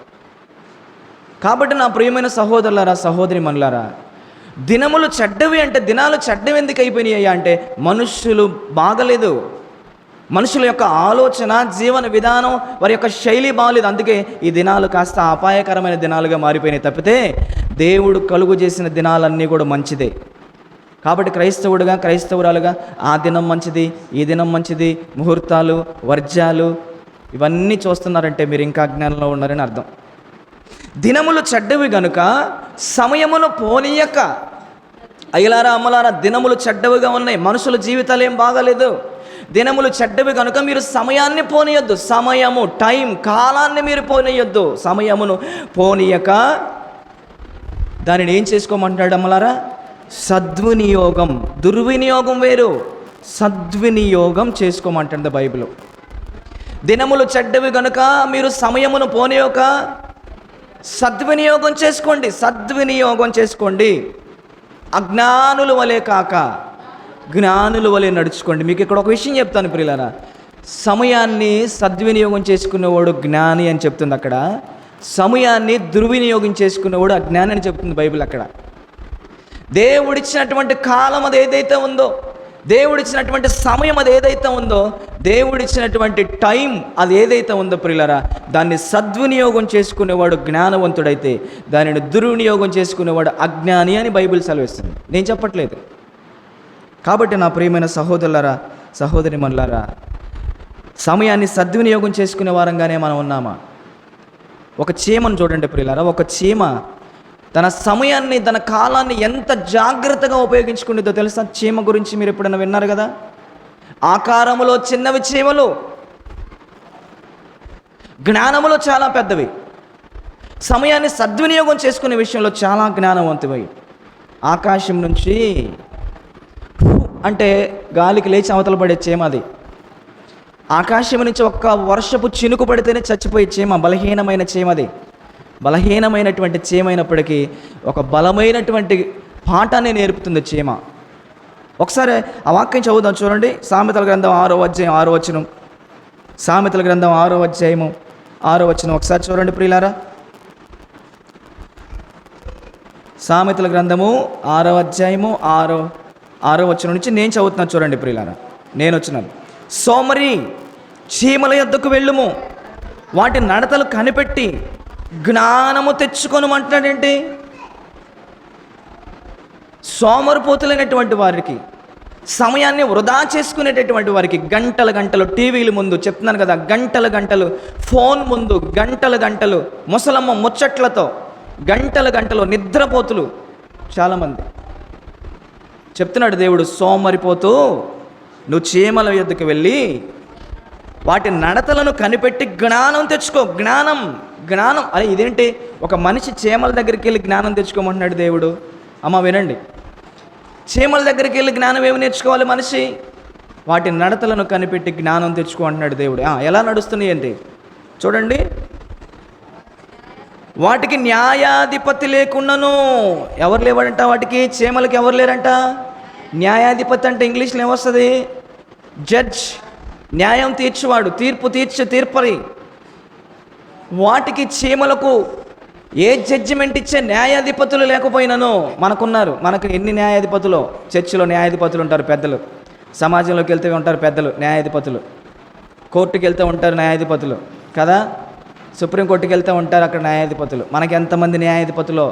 కాబట్టి నా ప్రియమైన సహోదరులారా, సహోదరి మనులారా, దినములు చెడ్డవి అంటే దినాలు చెడ్డవి ఎందుకు అయిపోయినాయి అంటే మనుషులు బాగలేదు, మనుషుల యొక్క ఆలోచన, జీవన విధానం, వారి యొక్క శైలి బాగలేదు. అందుకే ఈ దినాలు కాస్త అపాయకరమైన దినాలుగా మారిపోయినాయి తప్పితే దేవుడు కలుగు చేసిన దినాలన్నీ కూడా మంచిదే. కాబట్టి క్రైస్తవుడుగా, క్రైస్తవురాలుగా ఆ దినం మంచిది, ఈ దినం మంచిది, ముహూర్తాలు, వర్జ్యాలు ఇవన్నీ చూస్తున్నారంటే మీరు ఇంకా అజ్ఞానంలో ఉన్నారని అర్థం. దినములు చెడ్డవి గనుక సమయమును పోనీయక. అయ్యలారా, అమ్మలారా, దినములు చెడ్డవిగా ఉన్నాయి, మనుషుల జీవితాలు ఏం బాగాలేదు. దినములు చెడ్డవి కనుక మీరు సమయాన్ని పోనీయొద్దు. సమయము, టైం, కాలాన్ని మీరు పోనీయొద్దు. సమయమును పోనీయక దానిని ఏం చేసుకోమంటాడు అమ్మలారా? సద్వినియోగం. దుర్వినియోగం వేరు, సద్వినియోగం చేసుకోమంటుంది బైబిల్. దినములు చెడ్డవి కనుక మీరు సమయమును పోనీయక సద్వినియోగం చేసుకోండి, సద్వినియోగం చేసుకోండి. అజ్ఞానుల వలె కాక జ్ఞానుల వలె నడుచుకోండి. మీకు ఇక్కడ ఒక విషయం చెప్తాను ప్రియులారా, సమయాన్ని సద్వినియోగం చేసుకునేవాడు జ్ఞాని అని చెప్తుంది అక్కడ, సమయాన్ని దుర్వినియోగం చేసుకునేవాడు అజ్ఞాని అని చెప్తుంది బైబిల్ అక్కడ. దేవుడిచ్చినటువంటి కాలం అది ఏదైతే ఉందో, దేవుడిచ్చినటువంటి సమయం అది ఏదైతే ఉందో, దేవుడిచ్చినటువంటి టైం అది ఏదైతే ఉందో ప్రియులారా, దాన్ని సద్వినియోగం చేసుకునేవాడు జ్ఞానవంతుడైతే దానిని దుర్వినియోగం చేసుకునేవాడు అజ్ఞాని అని బైబిల్ సెలవిస్తుంది. నేను చెప్పట్లేదు. కాబట్టి నా ప్రియమైన సహోదరులారా, సహోదరిమణులారా, సమయాన్ని సద్వినియోగం చేసుకునే వారంగానే మనం ఉన్నామా? ఒక చీమను చూడండి ప్రియులారా, ఒక చీమ తన సమయాన్ని, తన కాలాన్ని ఎంత జాగ్రత్తగా ఉపయోగించుకునేదో తెలుసా? చీమ గురించి మీరు ఎప్పుడైనా విన్నారు కదా? ఆకారములో చిన్నవి చీమలు, జ్ఞానములో చాలా పెద్దవి. సమయాన్ని సద్వినియోగం చేసుకునే విషయంలో చాలా జ్ఞానవంతువై. ఆకాశం నుంచి అంటే గాలికి లేచి అవతల పడే చీమ అది. ఆకాశం నుంచి ఒక్క వర్షపు చినుకు పడితేనే చచ్చిపోయే చీమ, బలహీనమైన చీమది. బలహీనమైనటువంటి చీమైనప్పటికీ ఒక బలమైనటువంటి పాఠాన్ని నేర్పుతుంది చీమ. ఒకసారి ఆ వాక్యం చదువుదాం చూడండి. సామెతల గ్రంథం 6వ అధ్యాయం 6వ వచనం. సామెతల గ్రంథం 6వ అధ్యాయము 6వ వచనం ఒకసారి చూడండి ప్రియులారా. సామెతల గ్రంథము 6వ అధ్యాయము 6వ వచనం నుంచి నేను చదువుతున్నాను చూడండి ప్రియులారా. నేను వచ్చినాను. సోమరి, చీమల యొద్దకు వెళ్ళుము, వాటి నడతలు కనిపెట్టి జ్ఞానము తెచ్చుకొను అంటున్నాడేంటి? సోమరిపోతులైనటువంటి వారికి, సమయాన్ని వృధా చేసుకునేటటువంటి వారికి గంటల గంటలు టీవీల ముందు, చెప్తున్నాను కదా, గంటల గంటలు ఫోన్ ముందు, గంటల గంటలు ముసలమ్మ ముచ్చట్లతో, గంటల గంటలు నిద్రపోతులు చాలామంది. చెప్తున్నాడు దేవుడు, సోమరిపోతూ నువ్వు చీమల యొద్దకు వెళ్ళి వాటి నడతలను కనిపెట్టి జ్ఞానం తెచ్చుకో. జ్ఞానం జ్ఞానం అరే ఇదేంటి? ఒక మనిషి చీమల దగ్గరికి వెళ్ళి జ్ఞానం తెచ్చుకోమంటున్నాడు దేవుడు. అమ్మ వినండి, చీమల దగ్గరికి వెళ్ళి జ్ఞానం ఏమి నేర్చుకోవాలి మనిషి? వాటి నడతలను కనిపెట్టి జ్ఞానం తెచ్చుకో అంటున్నాడు దేవుడు. ఎలా నడుస్తున్నాయి ఏంటి చూడండి. వాటికి న్యాయాధిపతి లేకున్నను. ఎవరు లేవాడంట వాటికి? చీమలకి ఎవరు లేరంట? న్యాయాధిపతి అంటే ఇంగ్లీష్లో ఏమొస్తుంది? జడ్జ్, న్యాయం తీర్చువాడు, తీర్పు తీర్చే తీర్పరి. వాటికి చీమలకు ఏ జడ్జిమెంట్ ఇచ్చే న్యాయాధిపతులు లేకపోయినను. మనకున్నారు. మనకు ఎన్ని న్యాయాధిపతులు? చర్చిలో న్యాయాధిపతులు ఉంటారు పెద్దలు, సమాజంలోకి వెళ్తే ఉంటారు పెద్దలు న్యాయాధిపతులు, కోర్టుకి వెళ్తూ ఉంటారు న్యాయాధిపతులు కదా, సుప్రీంకోర్టుకి వెళ్తూ ఉంటారు అక్కడ న్యాయాధిపతులు. మనకి ఎంతమంది న్యాయాధిపతులు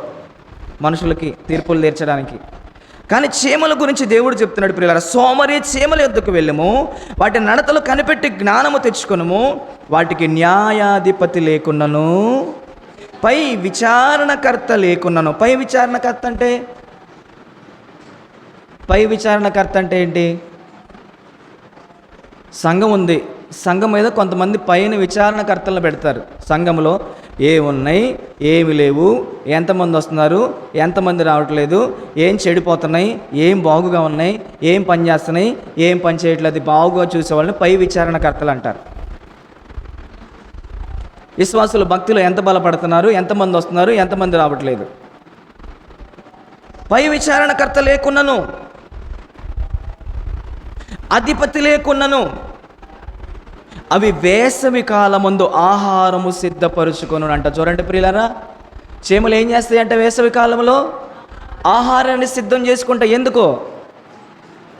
మనుషులకి తీర్పులు తీర్చడానికి. కానీ చీమల గురించి దేవుడు చెప్తున్నాడు ప్రియులారా, సోమరి, చీమల యొద్దకు వెళ్ళము, వాటి నడతలు కనిపెట్టి జ్ఞానము తెచ్చుకొనుము, వాటికి న్యాయాధిపతి లేకున్నను, పై విచారణకర్త లేకున్నను. పై విచారణకర్త అంటే ఏంటి? సంఘం ఉంది, సంఘం మీద కొంతమంది పైన విచారణకర్తలను పెడతారు. సంఘంలో ఏమున్నాయి, ఏమి లేవు, ఎంతమంది వస్తున్నారు, ఎంతమంది రావట్లేదు, ఏం చెడిపోతున్నాయి, ఏం బాగుగా ఉన్నాయి, ఏం పని చేస్తున్నాయి, ఏం పని చేయట్లేదు, బాగుగా చూసేవాళ్ళని పై విచారణకర్తలు అంటారు. విశ్వాసులు భక్తిలో ఎంత బలపడుతున్నారు, ఎంతమంది వస్తున్నారు, ఎంతమంది రావట్లేదు. పై విచారణకర్త లేకున్నను, అధిపతి లేకున్నను, అవి వేసవి కాలమందు ఆహారము సిద్ధపరుచుకొను అంట. చూడండి ప్రియులారా, చీమలు ఏం చేస్తాయి అంటే వేసవి కాలంలో ఆహారాన్ని సిద్ధం చేసుకుంటా. ఎందుకో?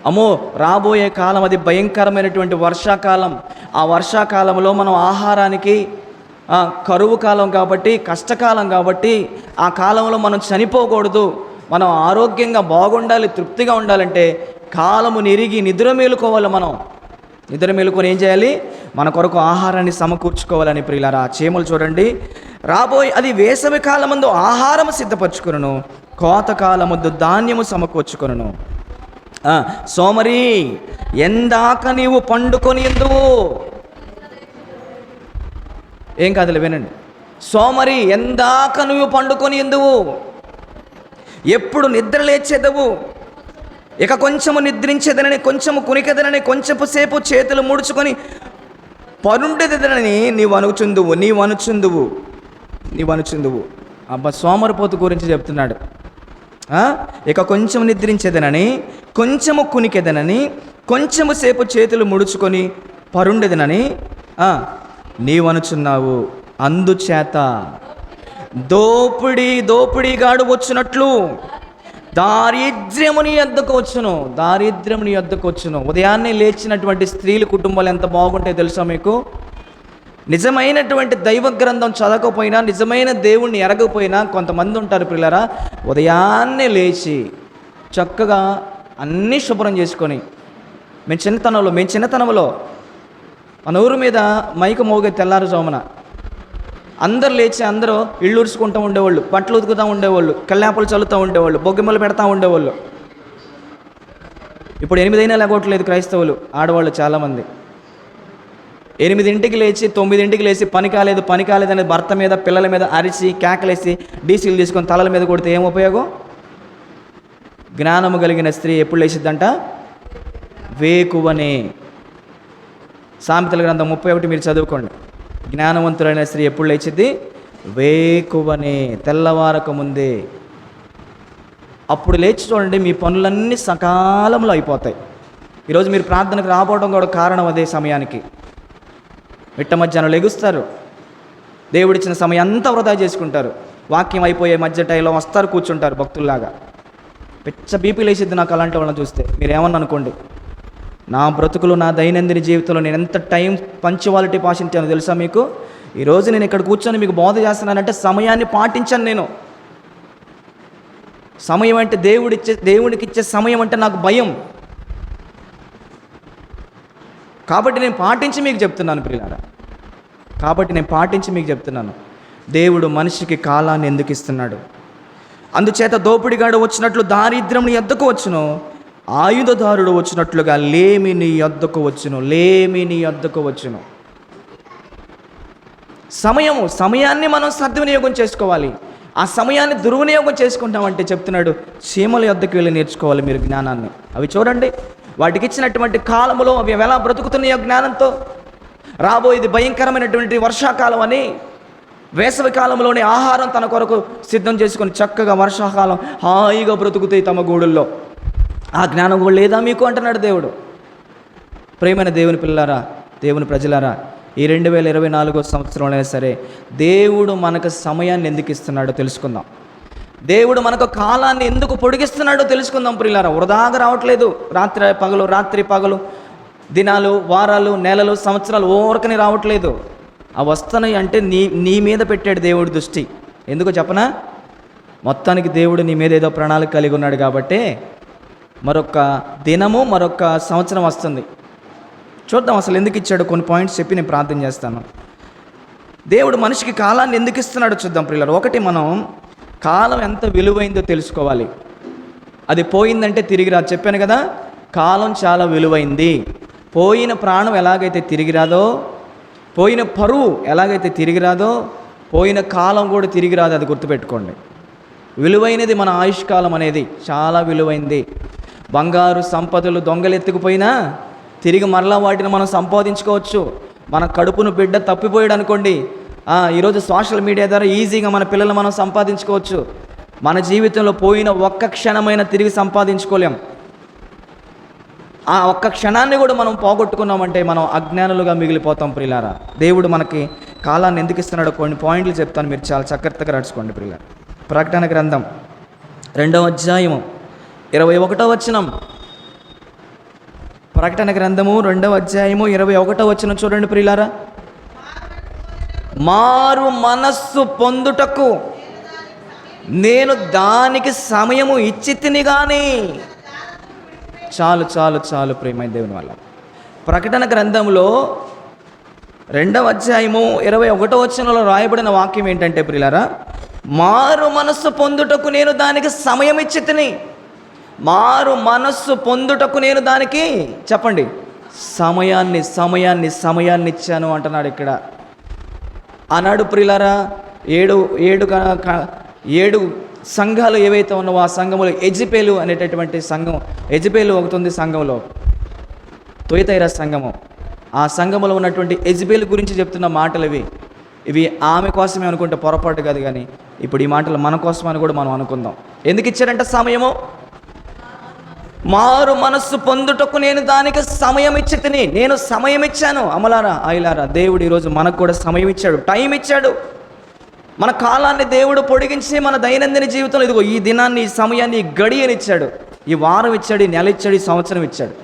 అమ్మో రాబోయే కాలం అది భయంకరమైనటువంటి వర్షాకాలం. ఆ వర్షాకాలంలో మనం ఆహారానికి కరువు కాలం కాబట్టి, కష్టకాలం కాబట్టి, ఆ కాలంలో మనం చనిపోకూడదు, మనం ఆరోగ్యంగా బాగుండాలి, తృప్తిగా ఉండాలంటే కాలము నెరిగి నిద్ర మేలుకోవాలి. మనం నిద్ర మేలుకొని ఏం చేయాలి? మన కొరకు ఆహారాన్ని సమకూర్చుకోవాలని ప్రియులారా. చీమలు చూడండి, అది వేసవి కాలమందు ఆహారము సిద్ధపరచుకొనును, కోతకాలమందు ధాన్యము సమకూర్చుకొనును. సోమరి, ఎందాక నీవు పండుకొని ఎందువు? ఏం కాదులే వినండి. సోమరి, ఎందాక నువ్వు పండుకొని ఎందువు? ఎప్పుడు నిద్ర లేచేదవు? ఇక కొంచెము నిద్రించేదనని, కొంచెము కునికెదనని, కొంచెపు సేపు చేతులు ముడుచుకొని పరుండేదనని నీవు అనుచుందువు. అబ్బా, సోమరిపోతు గురించి చెప్తున్నాడు. ఇక కొంచెం నిద్రించేదనని, కొంచెము కునికెదనని, కొంచెము సేపు చేతులు ముడుచుకొని పరుండేదనని నీవనుచున్నావు. అందుచేత దోపిడీగాడు వచ్చినట్లు దారిద్ర్యముని యొద్దకు వచ్చును. ఉదయాన్నే లేచినటువంటి స్త్రీల కుటుంబాలు ఎంత బాగుంటాయో తెలుసా మీకు? నిజమైనటువంటి దైవ గ్రంథం చదవకపోయినా, నిజమైన దేవుణ్ణి ఎరగకపోయినా కొంతమంది ఉంటారు పిల్లరా, ఉదయాన్నే లేచి చక్కగా అన్నీ శుభ్రం చేసుకొని, మేము చిన్నతనంలో మన ఊరు మీద మైకు మోగే తెల్లారుజామున అందరు లేచి అందరూ ఇళ్ళు ఉడుచుకుంటూ ఉండేవాళ్ళు, బట్టలు ఉతుకుతూ ఉండేవాళ్ళు, కల్లాపలు చల్లుతూ ఉండేవాళ్ళు, బొగ్గిమలు పెడతా ఉండేవాళ్ళు. ఇప్పుడు 8 అయినా లేకపోవట్లేదు క్రైస్తవులు, ఆడవాళ్ళు చాలామంది. 8ంటికి లేచి 9ంటికి లేచి పని కాలేదని భర్త మీద పిల్లల మీద అరిచి కేకలేసి డీసీలు తీసుకొని తలల మీద కొడితే ఏం ఉపయోగం? జ్ఞానము కలిగిన స్త్రీ ఎప్పుడు లేచిద్దంట? వేకువనే. సామెతల గ్రంథం 31 మీరు చదువుకోండి. జ్ఞానవంతులైన స్త్రీ ఎప్పుడు లేచిద్ది? వేకువనే, తెల్లవారక ముందే. అప్పుడు లేచి చూడండి, మీ పనులన్నీ సకాలంలో అయిపోతాయి. ఈరోజు మీరు ప్రార్థనకు రాబోవడం కూడా కారణం అదే. సమయానికి మిట్ట మధ్యాహ్నం లెగుస్తారు, దేవుడిచ్చిన సమయం అంతా వృధా చేసుకుంటారు. వాక్యం అయిపోయే మధ్య టైంలో వస్తారు, కూర్చుంటారు భక్తుల్లాగా. పిచ్చ బీపీ లేచిద్ది నాకు అలాంటి వాళ్ళని చూస్తే. మీరేమన్నా అనుకోండి, నా బ్రతుకులు, నా దైనందిన జీవితంలో నేను ఎంత టైం పంక్చువాలిటీ పాటించానో తెలుసా మీకు? ఈరోజు నేను ఇక్కడ కూర్చొని మీకు బోధ చేస్తున్నానంటే సమయాన్ని పాటించాను నేను. సమయం అంటే దేవుడికి ఇచ్చే సమయం అంటే నాకు భయం. కాబట్టి నేను పాటించి మీకు చెప్తున్నాను ప్రియులారా, దేవుడు మనిషికి కాలాన్ని ఎందుకు ఇస్తున్నాడు? అందుచేత దోపిడిగాడు వచ్చినట్లు దారిద్ర్యం నీ యొద్దకు వచ్చును, ఆయుధదారుడు వచ్చినట్లుగా లేమి నీ యొద్దకు వచ్చును. సమయాన్ని మనం సద్వినియోగం చేసుకోవాలి. ఆ సమయాన్ని దుర్వినియోగం చేసుకుంటామంటే చెప్తున్నాడు, చీమల యొద్దకు వెళ్ళి నేర్చుకోవాలి మీరు జ్ఞానాన్ని. అవి చూడండి, వాటికి ఇచ్చినటువంటి కాలంలో అవి ఎలా బ్రతుకుతున్నాయో జ్ఞానంతో. రాబోయేది భయంకరమైనటువంటి వర్షాకాలం అని వేసవి కాలంలోనే ఆహారం తన కొరకు సిద్ధం చేసుకొని చక్కగా వర్షాకాలం హాయిగా బ్రతుకుతాయి తమ గూడుల్లో. ఆ జ్ఞానం కూడా లేదా మీకు అంటున్నాడు దేవుడు. ప్రియమైన దేవుని పిల్లారా, దేవుని ప్రజలారా, ఈ 2024 సంవత్సరంలో సరే దేవుడు మనకు సమయాన్ని ఎందుకు ఇస్తున్నాడో తెలుసుకుందాం. దేవుడు మనకు కాలాన్ని ఎందుకు పొడిగిస్తున్నాడో తెలుసుకుందాం ప్రియులారా. వృధాగా రావట్లేదు. రాత్రి పగలు దినాలు, వారాలు, నెలలు, సంవత్సరాలు ఓరకని రావట్లేదు. ఆ వస్తున్నాయి అంటే నీ మీద పెట్టాడు దేవుడి దృష్టి. ఎందుకో చెప్పనా? మొత్తానికి దేవుడు నీ మీద ఏదో ప్రణాళిక కలిగి ఉన్నాడు కాబట్టి మరొక దినము, మరొక సంవత్సరం వస్తుంది. చూద్దాం అసలు ఎందుకు ఇచ్చాడు. కొన్ని పాయింట్స్ చెప్పి నేను ప్రార్థన చేస్తాను. దేవుడు మనిషికి కాలాన్ని ఎందుకు ఇస్తున్నాడో చూద్దాం ప్రియులారా. ఒకటి, మనం కాలం ఎంత విలువైందో తెలుసుకోవాలి. అది పోయిందంటే తిరిగి రాదు. చెప్పాను కదా, కాలం చాలా విలువైంది. పోయిన ప్రాణం ఎలాగైతే తిరిగి రాదో, పోయిన పరువు ఎలాగైతే తిరిగి రాదో, పోయిన కాలం కూడా తిరిగి రాదు. అది గుర్తుపెట్టుకోండి. విలువైనది మన ఆయుష్కాలం అనేది, చాలా విలువైంది. బంగారు సంపదలు దొంగలు ఎత్తుకుపోయినా తిరిగి మరలా వాటిని మనం సంపాదించుకోవచ్చు. మన కడుపును బిడ్డ తప్పిపోయాడు అనుకోండి, ఈరోజు సోషల్ మీడియా ద్వారా ఈజీగా మన పిల్లలు మనం సంపాదించుకోవచ్చు. మన జీవితంలో పోయిన ఒక్క క్షణమైనా తిరిగి సంపాదించుకోలేం. ఆ ఒక్క క్షణాన్ని కూడా మనం పోగొట్టుకున్నామంటే మనం అజ్ఞానులుగా మిగిలిపోతాం ప్రియులారా. దేవుడు మనకి కాలాన్ని ఎందుకు ఇస్తున్నాడో కొన్ని పాయింట్లు చెప్తాను, మీరు చాలా చక్కగా నడుచుకోండి ప్రియులారా. ప్రకటన గ్రంథం 2వ అధ్యాయము 21వ వచనం. ప్రకటన గ్రంథము 2వ అధ్యాయము 21వ వచనం చూడండి ప్రియులారా. మారు మనస్సు పొందుటకు నేను దానికి సమయము ఇచ్చి తిని గాని. చాలు ప్రియమైన దేవుని వల్ల. ప్రకటన గ్రంథంలో 2వ అధ్యాయము 21వ వచనంలో రాయబడిన వాక్యం ఏంటంటే ప్రియులారా, మారు మనస్సు పొందుటకు నేను దానికి సమయం ఇచ్చి తిని. మారు మనస్సు పొందుటకు నేను దానికి, చెప్పండి, సమయాన్ని ఇచ్చాను అంటున్నాడు ఇక్కడ. ఆనాడు ప్రియులారా 7 సంఘాలు ఏవైతే ఉన్నావో ఆ సంఘములో ఎజిపేలు అనేటటువంటి సంఘం, ఎజిపేలు ఒకటి ఉంది సంఘంలో, తొయతైర సంఘము. ఆ సంఘములో ఉన్నటువంటి ఎజిబేలు గురించి చెప్తున్న మాటలు ఇవి ఆమె కోసమే అనుకుంటే పొరపాటు కాదు. కానీ ఇప్పుడు ఈ మాటలు మన కోసమని కూడా మనం అనుకుందాం. ఎందుకు ఇచ్చారంటే సమయము. మారు మనస్సు పొందుటకు నేను దానికి సమయం ఇచ్చి తిని. నేను సమయం ఇచ్చాను. అమలారా ఆయిలారా, దేవుడు ఈరోజు మనకు కూడా సమయం ఇచ్చాడు, టైం ఇచ్చాడు. మన కాలాన్ని దేవుడు పొడిగించి మన దైనందిన జీవితంలో ఇదిగో ఈ దినాన్ని, ఈ సమయాన్ని, ఈ గడియనిచ్చాడు, ఈ వారం ఇచ్చాడు, ఈ నెల ఇచ్చాడు, ఈ సంవత్సరం ఇచ్చాడు.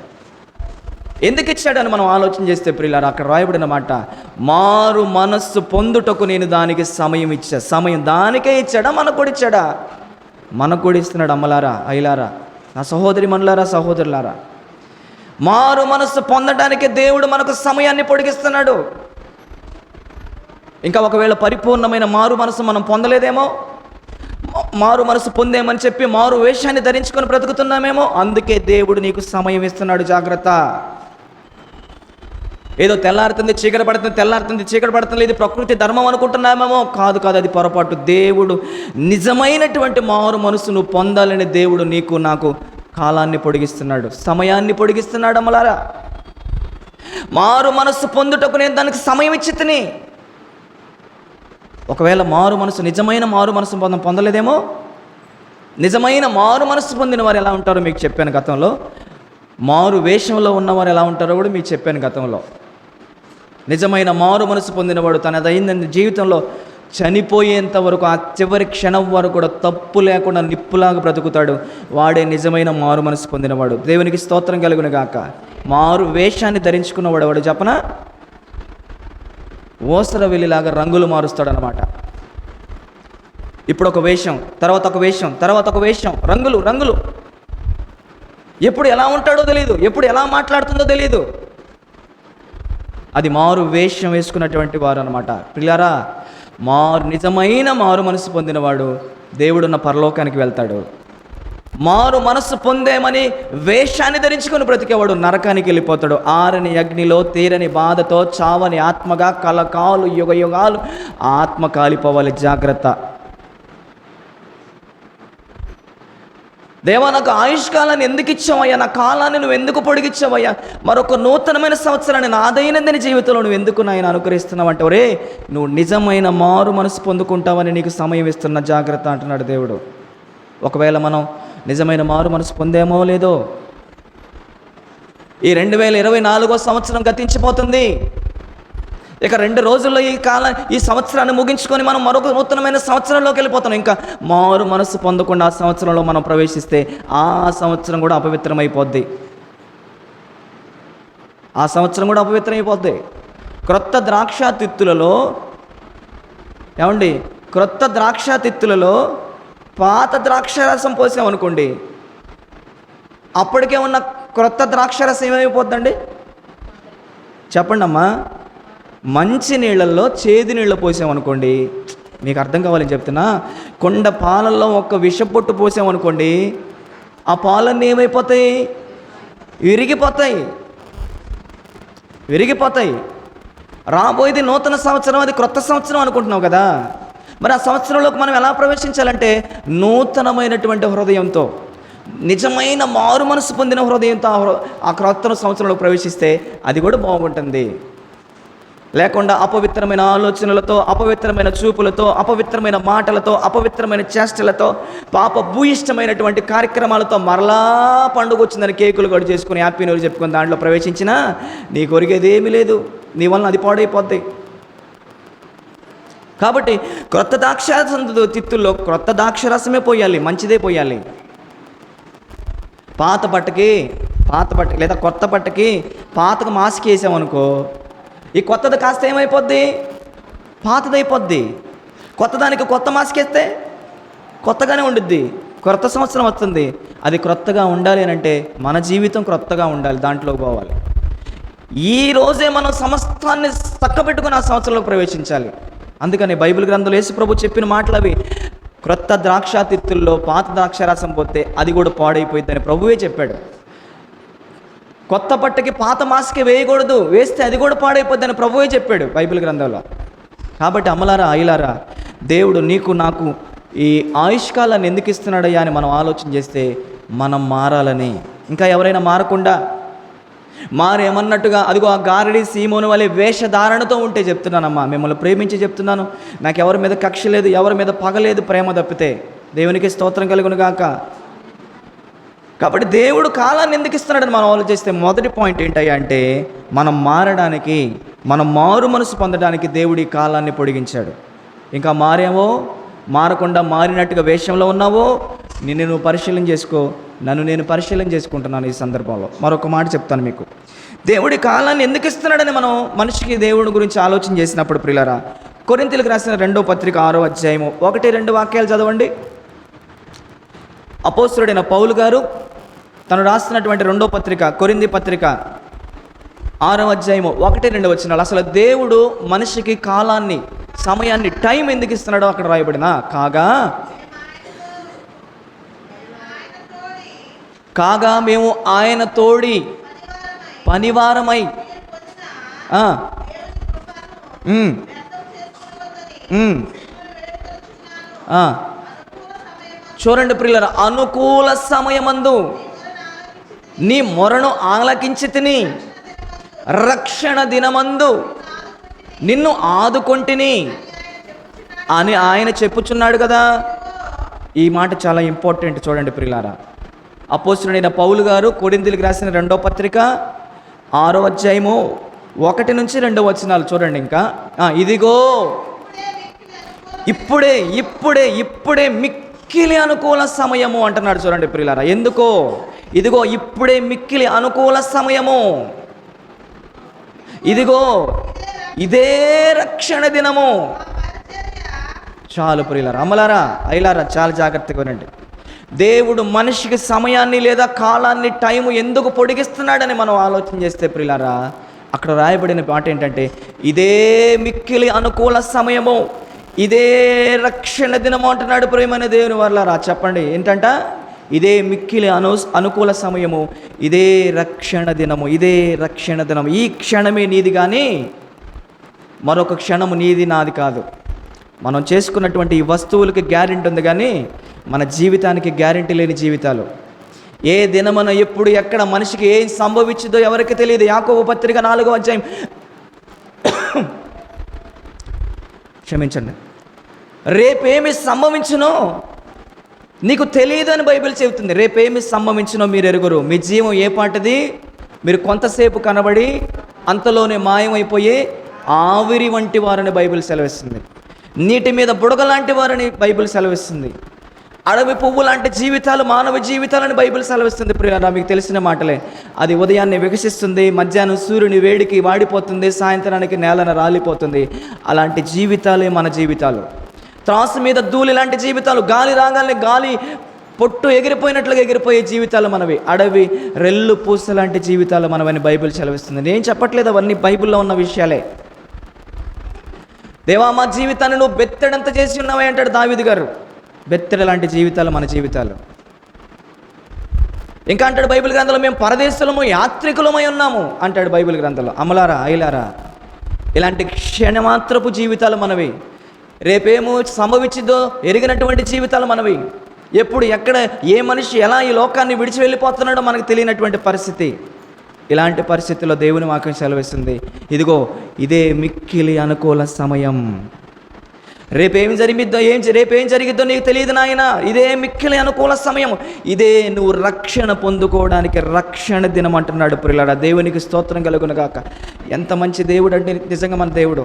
ఎందుకు ఇచ్చాడని మనం ఆలోచన చేస్తే ప్రియులారా, అక్కడ రాయబడిన మాట, మారు మనస్సు పొందుటకు నేను దానికి సమయం ఇచ్చా. సమయం దానికే ఇచ్చాడా? మనకు కూడా ఇచ్చాడా? మనకు కూడా ఇస్తున్నాడు. అమ్మలారా అయ్యలారా, నా సహోదరి మనులారా, సహోదరులారా, మారు మనస్సు పొందడానికి దేవుడు మనకు సమయాన్ని పొడిగిస్తున్నాడు. ఇంకా ఒకవేళ పరిపూర్ణమైన మారు మనసు మనం పొందలేదేమో, మారు మనసు పొందేమని చెప్పి మారు వేషాన్ని ధరించుకొని బ్రతుకుతున్నామేమో. అందుకే దేవుడు నీకు సమయం ఇస్తున్నాడు. జాగ్రత్త. ఏదో తెల్లారుతుంది చీకటి పడుతుంది, తెల్లారుతుంది చీకటి పడుతుంది, ఇది ప్రకృతి ధర్మం అనుకుంటున్నామేమో. కాదు కాదు, అది పొరపాటు. దేవుడు నిజమైనటువంటి మారు మనసు నువ్వు పొందాలని దేవుడు నీకు నాకు కాలాన్ని పొడిగిస్తున్నాడు, సమయాన్ని పొడిగిస్తున్నాడు. అమ్మలారా, మారు మనస్సు పొందుటకు నేను దానికి సమయం ఇచ్చి తిని. ఒకవేళ మారు మనసు, నిజమైన మారు మనసు పొందలేదేమో. నిజమైన మారు మనసు పొందిన వారు ఎలా ఉంటారో మీకు చెప్పాను గతంలో. మారు వేషంలో ఉన్నవారు ఎలా ఉంటారో కూడా మీకు చెప్పాను గతంలో. నిజమైన మారు మనసు పొందినవాడు తనదైన జీవితంలో చనిపోయేంత వరకు, ఆ చివరి క్షణం వరకు కూడా తప్పు లేకుండా నిప్పులాగా బ్రతుకుతాడు. వాడే నిజమైన మారు మనసు పొందినవాడు. దేవునికి స్తోత్రం కలుగును గాక. మారు వేషాన్ని ధరించుకున్నవాడు వాడు చెప్పనా, ఓసర వెళ్ళిలాగా రంగులు మారుస్తాడు అన్నమాట. ఇప్పుడు ఒక వేషం, తర్వాత ఒక వేషం, తర్వాత ఒక వేషం, రంగులు రంగులు. ఎప్పుడు ఎలా ఉంటాడో తెలియదు, ఎప్పుడు ఎలా మాట్లాడుతుందో తెలియదు. అది మారు వేషం వేసుకున్నటువంటి వారు అనమాట. పిల్లారా, నిజమైన మారు మనసు పొందినవాడు దేవుడున్న పరలోకానికి వెళ్తాడు. మారు మనసు పొందేమని వేషాన్ని ధరించుకొని బ్రతికేవాడు నరకానికి వెళ్ళిపోతాడు. ఆరని అగ్నిలో తీరని బాధతో చావని ఆత్మగా కలకాలు యుగ యుగాలు ఆత్మ కాలిపోవాలి. జాగ్రత్త. దేవా, నాకు ఆయుష్కాలాన్ని ఎందుకు ఇచ్చావయ్యా? నా కాలాన్ని నువ్వు ఎందుకు పొడిగిచ్చావయ్యా? మరొక నూతనమైన సంవత్సరాన్ని నా దైనందిన జీవితంలో నువ్వు ఎందుకు నాయన అనుగ్రహిస్తున్నావు అంటే, ఒరే, నువ్వు నిజమైన మారు మనసు పొందుకుంటావని నీకు సమయం ఇస్తున్న, జాగ్రత్త అంటున్నాడు దేవుడు. ఒకవేళ మనం నిజమైన మారు మనసు పొందేమో లేదో, ఈ 2024 సంవత్సరం గతించిపోతుంది. ఇక 2 రోజుల్లో ఈ సంవత్సరాన్ని ముగించుకొని మనం మరొక నూతనమైన సంవత్సరంలోకి వెళ్ళిపోతున్నాం. ఇంకా మారు మనసు పొందకుండా ఆ సంవత్సరంలో మనం ప్రవేశిస్తే ఆ సంవత్సరం కూడా అపవిత్రమైపోద్ది. ఆ సంవత్సరం కూడా అపవిత్రమైపోద్ది. క్రొత్త ద్రాక్షాతిత్తులలో ఏమండి, క్రొత్త ద్రాక్షాతిత్తులలో పాత ద్రాక్షారసం పోసామనుకోండి, అప్పటికే ఉన్న క్రొత్త ద్రాక్షారసం ఏమైపోద్దండి చెప్పండి అమ్మా. మంచి నీళ్ళల్లో చేదు నీళ్ళు పోసామనుకోండి, మీకు అర్థం కావాలని చెప్తున్నా, కొండ పాలల్లో ఒక విషపొట్టు పోసామనుకోండి, ఆ పాలన్నీ ఏమైపోతాయి? విరిగిపోతాయి. రాబోయేది నూతన సంవత్సరం, అది క్రొత్త సంవత్సరం అనుకుంటున్నావు కదా. మరి ఆ సంవత్సరంలోకి మనం ఎలా ప్రవేశించాలంటే నూతనమైనటువంటి హృదయంతో, నిజమైన మారు మనసు పొందిన హృదయంతో ఆ క్రొత్త సంవత్సరంలోకి ప్రవేశిస్తే అది కూడా బాగుంటుంది. లేకుండా అపవిత్రమైన ఆలోచనలతో, అపవిత్రమైన చూపులతో, అపవిత్రమైన మాటలతో, అపవిత్రమైన చేష్టలతో, పాప భూయిష్టమైనటువంటి కార్యక్రమాలతో మరలా పండుగ వచ్చిందని కేకులు గడు చేసుకుని హ్యాపీ న్యూ ఇయర్ చెప్పుకొని దాంట్లో ప్రవేశించినా నీ కొరిగేది ఏమీ లేదు, నీ వలన అది పాడైపోద్ది. కాబట్టి క్రొత్త తిత్తుల్లో క్రొత్త ద్రాక్షరసమే పోయాలి, మంచిదే పోయాలి. పాత బట్టకి లేదా కొత్త బట్టకి పాతకు మాస్క్ వేసామనుకో, ఈ కొత్తది కాస్త ఏమైపోద్ది? పాతదైపోద్ది. కొత్తదానికి కొత్త మాస్క్ వేస్తే కొత్తగానే ఉండుద్ది. క్రొత్త సంవత్సరం వస్తుంది, అది క్రొత్తగా ఉండాలి అని అంటే మన జీవితం క్రొత్తగా ఉండాలి, దాంట్లోకి పోవాలి. ఈ రోజే మనం సమస్తాన్ని చక్కబెట్టుకుని ఆ సంవత్సరంలో ప్రవేశించాలి. అందుకని బైబిల్ గ్రంథంలో యేసు ప్రభు చెప్పిన మాటలు అవి. క్రొత్త ద్రాక్షాతిత్తుల్లో పాత ద్రాక్షారసం పోతే అది కూడా పాడైపోయిందని ప్రభువే చెప్పాడు. కొత్త బట్టకి పాత మాస్కే వేయకూడదు, వేస్తే అది కూడా పాడైపోద్దని ప్రభువే చెప్పాడు బైబిల్ గ్రంథంలో. కాబట్టి అమ్మలారా, అయ్యలారా, దేవుడు నీకు నాకు ఈ ఆయుష్కాలాన్ని ఎందుకు ఇస్తున్నాడయ్యా అని మనం ఆలోచన చేస్తే మనం మారాలని. ఇంకా ఎవరైనా మారకుండా మారేమన్నట్టుగా అదిగో ఆ గారడి సీమోను వలె వేషధారణతో ఉంటే చెప్తున్నానమ్మా, మిమ్మల్ని ప్రేమించి చెప్తున్నాను, నాకు ఎవరి మీద కక్ష లేదు, ఎవరి మీద పగ లేదు, ప్రేమ తప్పితే. దేవునికి స్తోత్రం కలుగును గాక. కాబట్టి దేవుడు కాలాన్ని ఎందుకు ఇస్తున్నాడని మనం ఆలోచిస్తే మొదటి పాయింట్ ఏంటయ్యా అంటే, మనం మారడానికి, మనం మారు మనసు పొందడానికి దేవుడి కాలాన్ని పొడిగించాడు. ఇంకా మారకుండా మారినట్టుగా వేషంలో ఉన్నావో నిన్ను నువ్వు పరిశీలన చేసుకో, నన్ను నేను పరిశీలన చేసుకుంటున్నాను. ఈ సందర్భంలో మరొక మాట చెప్తాను మీకు. దేవుడి కాలాన్ని ఎందుకు ఇస్తున్నాడని మనం మనిషికి దేవుడి గురించి ఆలోచన చేసినప్పుడు ప్రియులారా, కొరింథీయులకు రాసిన 2వ పత్రిక 6వ అధ్యాయము 1-2 వాక్యాలు చదవండి. అపోస్తలుడైన పౌలు గారు తను రాస్తున్నటువంటి 2వ పత్రిక, కొరింథీ పత్రిక 6వ అధ్యాయము 1-2 వచనాలు. అసలు దేవుడు మనిషికి కాలాన్ని, సమయాన్ని, టైం ఎందుకు ఇస్తున్నాడో అక్కడ రాయబడిన, కాగా మేము ఆయన తోడి పనివారమై ఆ, ఉమ్, ఉమ్, ఆ. చూడండి ప్రియులారా, అనుకూల సమయమందు నీ మొరను ఆలకించి తిని, రక్షణ దినమందు నిన్ను ఆదుకొంటిని అని ఆయన చెప్పుచున్నాడు కదా. ఈ మాట చాలా ఇంపార్టెంట్. చూడండి ప్రియులారా, అపోస్తలుడైన పౌలు గారు కొరింథీయులకు రాసిన 2వ పత్రిక 6వ అధ్యాయము 1 నుంచి 2 వచనాలు చూడండి. ఇంకా ఇదిగో ఇప్పుడే ఇప్పుడే ఇప్పుడే మిక్కిలి అనుకూల సమయము అంటున్నాడు. చూడండి ప్రియులారా, ఎందుకో ఇదిగో ఇప్పుడే మిక్కిలి అనుకూల సమయము, ఇదిగో ఇదే రక్షణ దినము. చాలు ప్రియులారా, అమ్మలారా, అయిలారా, చాలా జాగ్రత్తగా వినండి. దేవుడు మనిషికి సమయాన్ని లేదా కాలాన్ని, టైము ఎందుకు పొడిగిస్తున్నాడని మనం ఆలోచన చేస్తే ప్రియులారా, అక్కడ రాయబడిన మాట ఏంటంటే, ఇదే మిక్కిలి అనుకూల సమయము, ఇదే రక్షణ దినము అంటున్నాడు. ప్రియమైన దేవుని వాళ్ళారా, చెప్పండి ఏంటంట? ఇదే మిక్కిలి అనుకూల సమయము, ఇదే రక్షణ దినము, ఇదే రక్షణ దినము. ఈ క్షణమే నీది కానీ మరొక క్షణము నీది నాది కాదు. మనం చేసుకున్నటువంటి ఈ వస్తువులకి గ్యారెంటీ ఉంది కానీ మన జీవితానికి గ్యారెంటీ లేని జీవితాలు. ఏ దినమున ఎప్పుడు ఎక్కడ మనిషికి ఏం సంభవించిందో ఎవరికి తెలియదు. యాకోబు పత్రిక 4వ అధ్యాయం క్షమించండి, రేపేమి సంభవించునో నీకు తెలియదు అని బైబిల్ చెబుతుంది. రేపేమి సంభవించునో మీరు ఎరుగురు. మీ జీవం ఏ పాటిది? మీరు కొంతసేపు కనబడి అంతలోనే మాయమైపోయే ఆవిరి వంటి వారని బైబిల్ సెలవిస్తుంది. నీటి మీద బుడగ లాంటి వారని బైబిల్ సెలవిస్తుంది. అడవి పువ్వు లాంటి జీవితాలు మానవ జీవితాలని బైబిల్ సెలవిస్తుంది. ప్రియులారా, మీకు తెలిసిన మాటలే. అది ఉదయాన్నే వికసిస్తుంది, మధ్యాహ్నం సూర్యుని వేడికి వాడిపోతుంది, సాయంత్రానికి నేలను రాలిపోతుంది. అలాంటి జీవితాలే మన జీవితాలు. త్రాసు మీద ధూళి లాంటి జీవితాలు, గాలి రాగానే గాలి పొట్టు ఎగిరిపోయినట్లుగా ఎగిరిపోయే జీవితాలు మనవి. అడవి రెల్లు పూస లాంటి జీవితాలు మనవని బైబిల్ సెలవిస్తుంది. నేను చెప్పట్లేదు, అవన్నీ బైబిల్లో ఉన్న విషయాలే. దేవా, మా జీవితాన్ని నువ్వు బెత్తడంత చేసి ఉన్నావే అంటాడు దావీదు గారు. బెత్తెడ లాంటి జీవితాలు మన జీవితాలు. ఇంకా అంటాడు బైబిల్ గ్రంథంలో, మేము పరదేశులము యాత్రికులమై ఉన్నాము అంటాడు బైబిల్ గ్రంథంలో. అమలారా, అయిలారా, ఇలాంటి క్షణమాత్రపు జీవితాలు మనవి. రేపేమో సంభవించిందో ఎరిగినటువంటి జీవితాలు మనవి. ఎప్పుడు ఎక్కడ ఏ మనిషి ఎలా ఈ లోకాన్ని విడిచి వెళ్ళిపోతున్నాడో మనకు తెలియనటువంటి పరిస్థితి. ఇలాంటి పరిస్థితుల్లో దేవుని వాక్యం సెలవిస్తుంది, ఇదిగో ఇదే మిక్కిలి అనుకూల సమయం. రేపేం జరిగిద్దో నీకు తెలియదు నాయన. ఇదే మిక్కిలి అనుకూల సమయం, ఇదే నువ్వు రక్షణ పొందుకోవడానికి రక్షణ దినం అంటున్నాడు. ప్రియులారా, దేవునికి స్తోత్రం కలుగును గాక. ఎంత మంచి దేవుడు అంటే నిజంగా మన దేవుడు.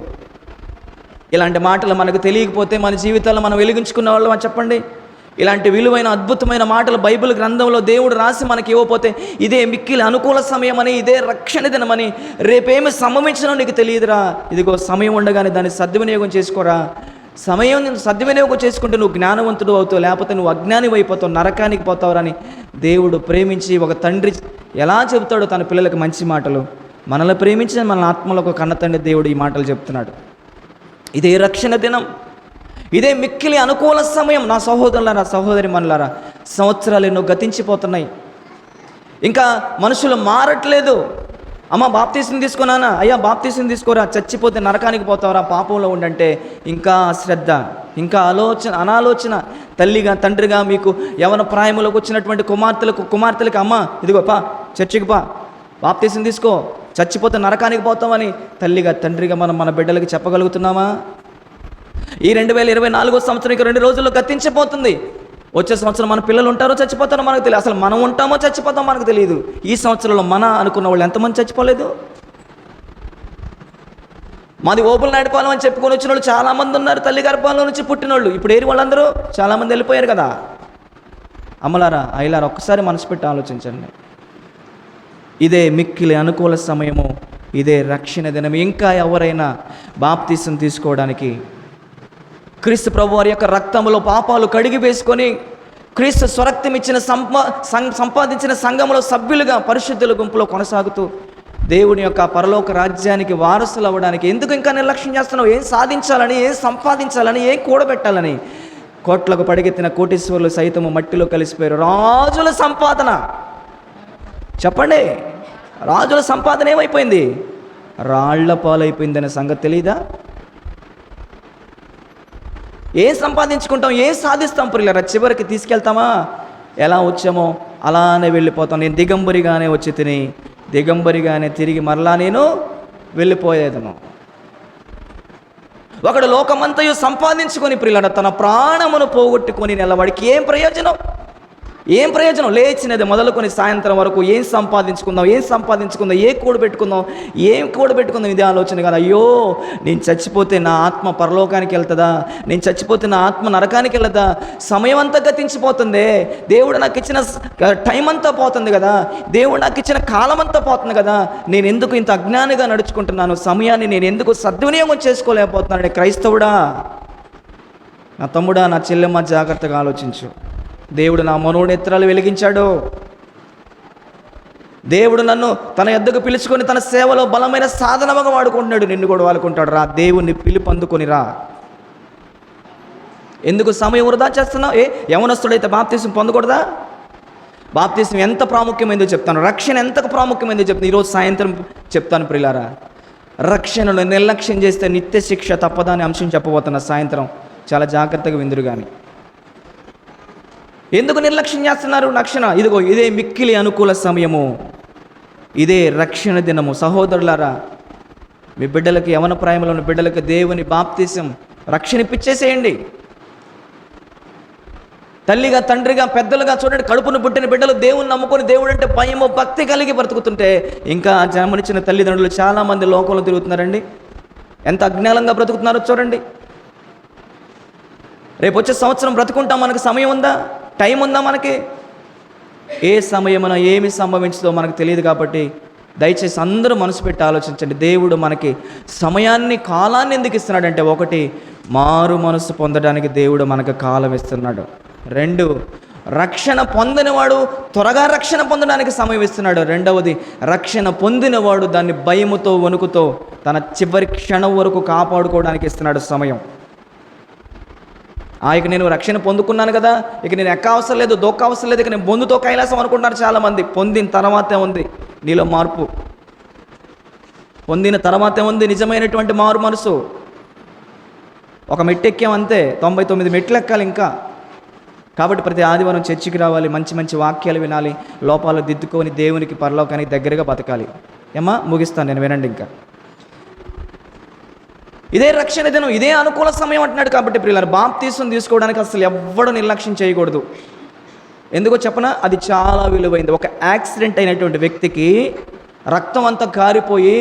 ఇలాంటి మాటలు మనకు తెలియకపోతే మన జీవితాల్లో మనం వెలిగించుకున్న వాళ్ళం అని చెప్పండి. ఇలాంటి విలువైన అద్భుతమైన మాటలు బైబిల్ గ్రంథంలో దేవుడు రాసి మనకి ఇవ్వకపోతే, ఇదే మిక్కిలి అనుకూల సమయం అని, ఇదే రక్షణ దినమని, రేపేమి సంభవించినో నీకు తెలియదురా. ఇదిగో సమయం ఉండగానే దాన్ని సద్వినియోగం చేసుకోరా. సమయం సద్వినియోగం చేసుకుంటే నువ్వు జ్ఞానవంతుడు అవుతావు, లేకపోతే నువ్వు అజ్ఞాని అయిపోతావు, నరకానికి పోతావురని దేవుడు ప్రేమించి, ఒక తండ్రి ఎలా చెబుతాడో తన పిల్లలకు మంచి మాటలు, మనల్ని ప్రేమించిన మన ఆత్మలో ఒక కన్న తండ్రి దేవుడు ఈ మాటలు చెప్తున్నాడు. ఇదే రక్షణ దినం, ఇదే మిక్కిలి అనుకూల సమయం. నా సహోదరులారా, సహోదరి మనలారా, సంవత్సరాలు ఎన్నో గతించిపోతున్నాయి, ఇంకా మనుషులు మారట్లేదు. అమ్మ బాప్తీసం తీసుకున్నానా? అయ్యా బాప్తీసం తీసుకోరా, చచ్చిపోతే నరకానికి పోతావరా, పాపంలో ఉండంటే ఇంకా శ్రద్ధ, ఇంకా అనాలోచన. తల్లిగా తండ్రిగా మీకు యవన ప్రాయంలోకి వచ్చినటువంటి కుమార్తెలకి అమ్మ ఇదిగో పా, చర్చికి పా, బాప్తీసం తీసుకో, చచ్చిపోతే నరకానికి పోతామని తల్లిగా తండ్రిగా మనం మన బిడ్డలకి చెప్పగలుగుతున్నామా? ఈ 2024 సంవత్సరం ఇంకా 2 రోజుల్లో గతించిపోతుంది. వచ్చే సంవత్సరం మన పిల్లలు ఉంటారో చచ్చిపోతారో మనకు తెలియదు. అసలు మనం ఉంటామో చచ్చిపోతామో మనకు తెలియదు. ఈ సంవత్సరంలో మన అనుకున్న వాళ్ళు ఎంతమంది చచ్చిపోలేదు? మాది ఓపుల నాటిపాలెం అని చెప్పుకొని వచ్చిన వాళ్ళు చాలామంది ఉన్నారు. తల్లి గర్భంలో నుంచి పుట్టినోళ్ళు ఇప్పుడు ఏరి వాళ్ళందరూ చాలామంది వెళ్ళిపోయారు కదా. అమ్మలారా, అయిలారా, ఒక్కసారి మనసు పెట్టి ఆలోచించండి. ఇదే మిక్కిలి అనుకూల సమయము, ఇదే రక్షణ దినం. ఇంకా ఎవరైనా బాప్తీసం తీసుకోవడానికి, క్రీస్తు ప్రభు వారి యొక్క రక్తంలో పాపాలు కడిగి వేసుకొని క్రీస్తు స్వరక్తం ఇచ్చిన సంపాదించిన సంఘంలో సభ్యులుగా పరిశుద్ధుల గుంపులో కొనసాగుతూ దేవుని యొక్క పరలోక రాజ్యానికి వారసులు అవ్వడానికి ఎందుకు ఇంకా నిర్లక్ష్యం చేస్తున్నావు? ఏం సాధించాలని, ఏం సంపాదించాలని, ఏం కూడబెట్టాలని? కోట్లకు పడిగెత్తిన కోటీశ్వరులు సైతము మట్టిలో కలిసిపోయారు. రాజుల సంపాదన చెప్పండి, రాజుల సంపాదన ఏమైపోయింది? రాళ్ల పాలైపోయిందనే సంగతి తెలీదా? ఏం సంపాదించుకుంటాం, ఏం సాధిస్తాం ప్రియులారా? చివరికి తీసుకెళ్తామా? ఎలా వచ్చామో అలానే వెళ్ళిపోతాం. నేను దిగంబరిగానే వచ్చి తిని దిగంబరిగానే తిరిగి మరలా నేను వెళ్ళిపోయేదను. ఒకడు లోకమంతయు సంపాదించుకొని ప్రియులారా తన ప్రాణమును పోగొట్టుకొని నిలబడికి ఏం ప్రయోజనం? ఏం ప్రయోజనం? లేచినది మొదలుకొని సాయంత్రం వరకు ఏం సంపాదించుకుందాం, ఏ కూడబెట్టుకుందాం ఇదే ఆలోచన కదా. అయ్యో, నేను చచ్చిపోతే నా ఆత్మ పరలోకానికి వెళ్తుందా? నేను చచ్చిపోతే నా ఆత్మ నరకానికి వెళ్తుందా? సమయం అంతా గతించిపోతుంది. దేవుడు నాకు ఇచ్చిన టైం అంతా పోతుంది కదా, దేవుడు నాకు ఇచ్చిన కాలం అంతా పోతుంది కదా. నేను ఎందుకు ఇంత అజ్ఞానిగా నడుచుకుంటున్నాను? సమయాన్ని నేను ఎందుకు సద్వినియోగం చేసుకోలేకపోతున్నాను? క్రైస్తవుడా, నా తమ్ముడా, నా చెల్లెమ్మ, జాగ్రత్తగా ఆలోచించు. దేవుడు నా మనోనేత్రాలు వెలిగించాడు. దేవుడు నన్ను తన యొద్దకు పిలుచుకొని తన సేవలో బలమైన సాధనముగా వాడుకుంటున్నాడు. నిన్ను కూడా వాడుకుంటాడు. రా, దేవుణ్ణి పిలుపు అందుకొని రా. ఎందుకు సమయం వృధా చేస్తున్నావు? యవనస్తుడైతే బాప్తీసం పొందకూడదా? బాప్తీసం ఎంత ప్రాముఖ్యమైందో చెప్తాను, రక్షణ ఎంత ప్రాముఖ్యమైందో చెప్తాను. ఈరోజు సాయంత్రం చెప్తాను ప్రియులారా. రక్షణను నిర్లక్ష్యం చేస్తే నిత్య శిక్ష తప్పదా అనే అంశం చెప్పబోతున్నా సాయంత్రం. చాలా జాగ్రత్తగా విందురు. కానీ ఎందుకు నిర్లక్ష్యం చేస్తున్నారు? రక్షణ ఇదిగో ఇదే మిక్కిలి అనుకూల సమయము, ఇదే రక్షణ దినము. సహోదరులారా, మీ బిడ్డలకి, యవన ప్రాయంలో ఉన్న బిడ్డలకి దేవుని బాప్తీసం రక్షణ ఇప్పించేసేయండి. తల్లిగా, తండ్రిగా, పెద్దలుగా చూడండి, కడుపును పుట్టిన బిడ్డలు దేవుని నమ్ముకొని దేవుడు అంటే భయము, భక్తి కలిగి బ్రతుకుతుంటే ఇంకా జన్మనిచ్చిన తల్లిదండ్రులు చాలామంది లోకంలో తిరుగుతున్నారండి. ఎంత అజ్ఞానంగా బ్రతుకుతున్నారో చూడండి. రేపు వచ్చే సంవత్సరం బ్రతుకుంటాం, మనకు సమయం ఉందా? టైం ఉందా మనకి? ఏ సమయమున ఏమి సంభవించదో మనకు తెలియదు. కాబట్టి దయచేసి అందరూ మనసు పెట్టి ఆలోచించండి. దేవుడు మనకి సమయాన్ని, కాలాన్ని ఎందుకు ఇస్తున్నాడంటే, ఒకటి, మారు మనసు పొందడానికి దేవుడు మనకు కాలం ఇస్తున్నాడు. రెండు, రక్షణ పొందినవాడు త్వరగా రక్షణ పొందడానికి సమయం ఇస్తున్నాడు. రెండవది, రక్షణ పొందినవాడు దాన్ని భయముతో, వణుకుతో తన చివరి క్షణం వరకు కాపాడుకోవడానికి ఇస్తున్నాడు సమయం. ఇక నేను రక్షణ పొందుకున్నాను కదా, ఇక నేను ఎక్క అవసరం లేదు, దొక్క అవసరం లేదు, ఇక నేను బొందుతో కైలాసం అనుకుంటున్నారు చాలామంది. పొందిన తర్వాతే ఉంది నీలో మార్పు, పొందిన తర్వాతే ఉంది నిజమైనటువంటి మారు మనసు. ఒక మెట్టు ఎక్కాం అంతే, 99 మెట్లు ఎక్కాలి ఇంకా. కాబట్టి ప్రతి ఆదివారం చర్చికి రావాలి, మంచి మంచి వాక్యాలు వినాలి, లోపాలు దిద్దుకొని దేవునికి, పరలోకానికి దగ్గరగా బతకాలి. ఏమా, ముగిస్తాను నేను, వినండి. ఇంకా ఇదే రక్షణ దినం, ఇదే అనుకూల సమయం అంటున్నాడు. కాబట్టి ప్రియులారా, బాప్తీసం తీసుకోవడానికి అసలు ఎవ్వడూ నిర్లక్ష్యం చేయకూడదు. ఎందుకో చెప్పనా? అది చాలా విలువైంది. ఒక యాక్సిడెంట్ అయినటువంటి వ్యక్తికి రక్తం అంతా కారిపోయి,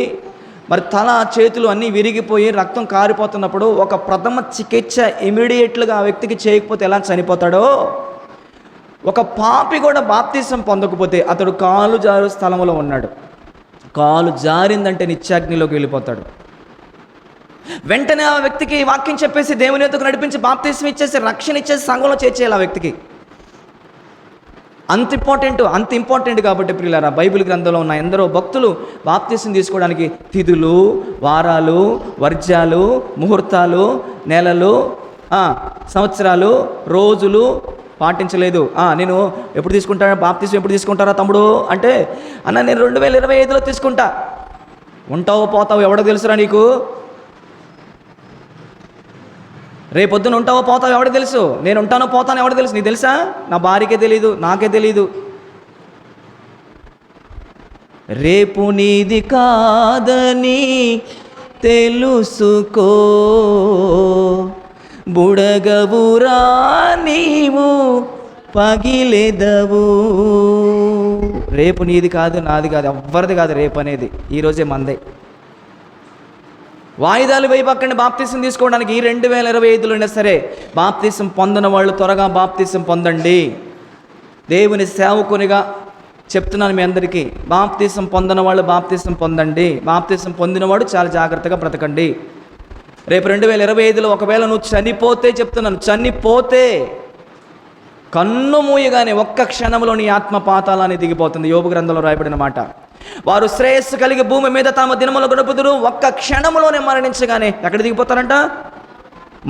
మరి తల, చేతులు అన్నీ విరిగిపోయి రక్తం కారిపోతున్నప్పుడు ఒక ప్రథమ చికిత్స ఇమీడియట్లుగా ఆ వ్యక్తికి చేయకపోతే ఎలా చనిపోతాడో, ఒక పాపి కూడా బాప్తీసం పొందకపోతే అతడు కాలు జారు స్థలంలో ఉన్నాడు. కాలు జారిందంటే నిత్యాగ్నిలోకి వెళ్ళిపోతాడు. వెంటనే ఆ వ్యక్తికి వాక్యం చెప్పేసి దేవుని యొద్దకు నడిపించి బాప్తీసం ఇచ్చేసి రక్షణ ఇచ్చేసి సంఘంలో చేర్చేయాలి ఆ వ్యక్తికి. అంత ఇంపార్టెంట్ కాబట్టి ప్రియులారా, బైబిల్ గ్రంథంలో ఉన్న ఎందరో భక్తులు బాప్తీసం తీసుకోవడానికి తిథులు, వారాలు, వర్జ్యాలు, ముహూర్తాలు, నెలలు, సంవత్సరాలు, రోజులు పాటించలేదు. నేను ఎప్పుడు తీసుకుంటాను బాప్తీసం, ఎప్పుడు తీసుకుంటారా తమ్ముడు అంటే, అన్న నేను 2025లో తీసుకుంటా. ఉంటావో పోతావో ఎవడో తెలుసురా నీకు? రేపొద్దున ఉంటావో పోతావో ఎవడో తెలుసు? నేను ఉంటానో పోతానో ఎవడో తెలుసు? నీకు తెలుసా? నా భార్యకే తెలీదు, నాకే తెలీదు. రేపు నీది కాదని తెలుసుకో, బుడగవురా నీవు పగిలెదవు. రేపు నీది కాదు, నాది కాదు, ఎవ్వరిది కాదు రేపు అనేది. ఈరోజే మందే. వాయిదాలు వేయి పక్కన బాప్తీసం తీసుకోవడానికి. ఈ 2025లో అయినా సరే బాప్తీసం పొందిన వాళ్ళు త్వరగా బాప్తీసం పొందండి. దేవుని సేవకునిగా చెప్తున్నాను మీ అందరికీ, బాప్తీసం పొందిన వాళ్ళు బాప్తీసం పొందండి. బాప్తీసం పొందినవాడు చాలా జాగ్రత్తగా బ్రతకండి. రేపు 2025లో ఒకవేళ నువ్వు చనిపోతే, చెప్తున్నాను, చనిపోతే కన్ను మూయగానే ఒక్క క్షణంలో నీ ఆత్మ పాతాళాన్ని దిగిపోతుంది. యోబు గ్రంథంలో రాయబడిన మాట. వారు శ్రేయస్సు కలిగి భూమి మీద తమ దినములు గడుపుదురు, ఒక్క క్షణంలోనే మరణించగానే ఎక్కడ దిగిపోతారంట?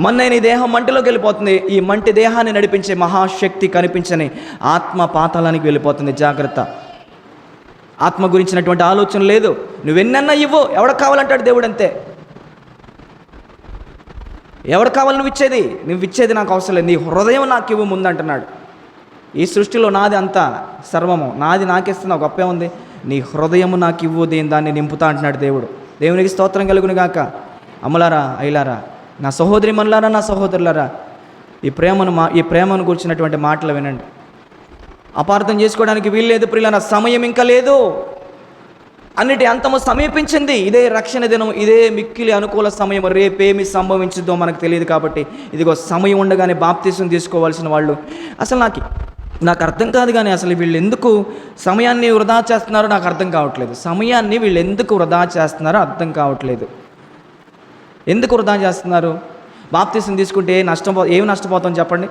మన్నైన ఈ దేహం మంటిలోకి వెళ్ళిపోతుంది. ఈ మంటి దేహాన్ని నడిపించే మహాశక్తి కనిపించని ఆత్మ పాతాళానికి వెళ్ళిపోతుంది. జాగ్రత్త. ఆత్మ గురించినటువంటి ఆలోచన లేదు. నువ్వెన్నన్నా ఇవ్వు, ఎవరికి కావాలంటాడు దేవుడు, అంతే. ఎవరికి కావాలి నువ్వు ఇచ్చేది నాకు అవసరం లేదు, నీ హృదయం నాకు ఇవ్వు ముందు అంటున్నాడు. ఈ సృష్టిలో నాది అంతా సర్వము నాది, నాకిస్తున్నావు, గొప్పే ఉంది. నీ హృదయము నాకు ఇవ్వు, దాన్ని నింపుతా అంటున్నాడు దేవుడు. దేవునికి స్తోత్రం కలుగును గాక. అమ్మలారా, అయ్యలారా, నా సహోదరి మనులారా, నా సహోదరులారా, ఈ ప్రేమను కూర్చున్నటువంటి మాటలు వినండి. అపార్థం చేసుకోవడానికి వీల్లేదు ప్రియులారా. సమయం ఇంకా లేదు, అన్నిటి అంతము సమీపించింది. ఇదే రక్షణ దినం, ఇదే మిక్కిలి అనుకూల సమయం. రేపేమి సంభవించుద్దో మనకు తెలియదు. కాబట్టి ఇదిగో సమయం ఉండగానే బాప్తీసం తీసుకోవాల్సిన వాళ్ళు, అసలు నాకు అర్థం కాదు. కానీ అసలు వీళ్ళు ఎందుకు సమయాన్ని వృధా చేస్తున్నారో నాకు అర్థం కావట్లేదు. సమయాన్ని వీళ్ళు ఎందుకు వృధా చేస్తున్నారో అర్థం కావట్లేదు. ఎందుకు వృధా చేస్తున్నారు? బాప్తీసం తీసుకుంటే ఏమి నష్టపోతాం చెప్పండి.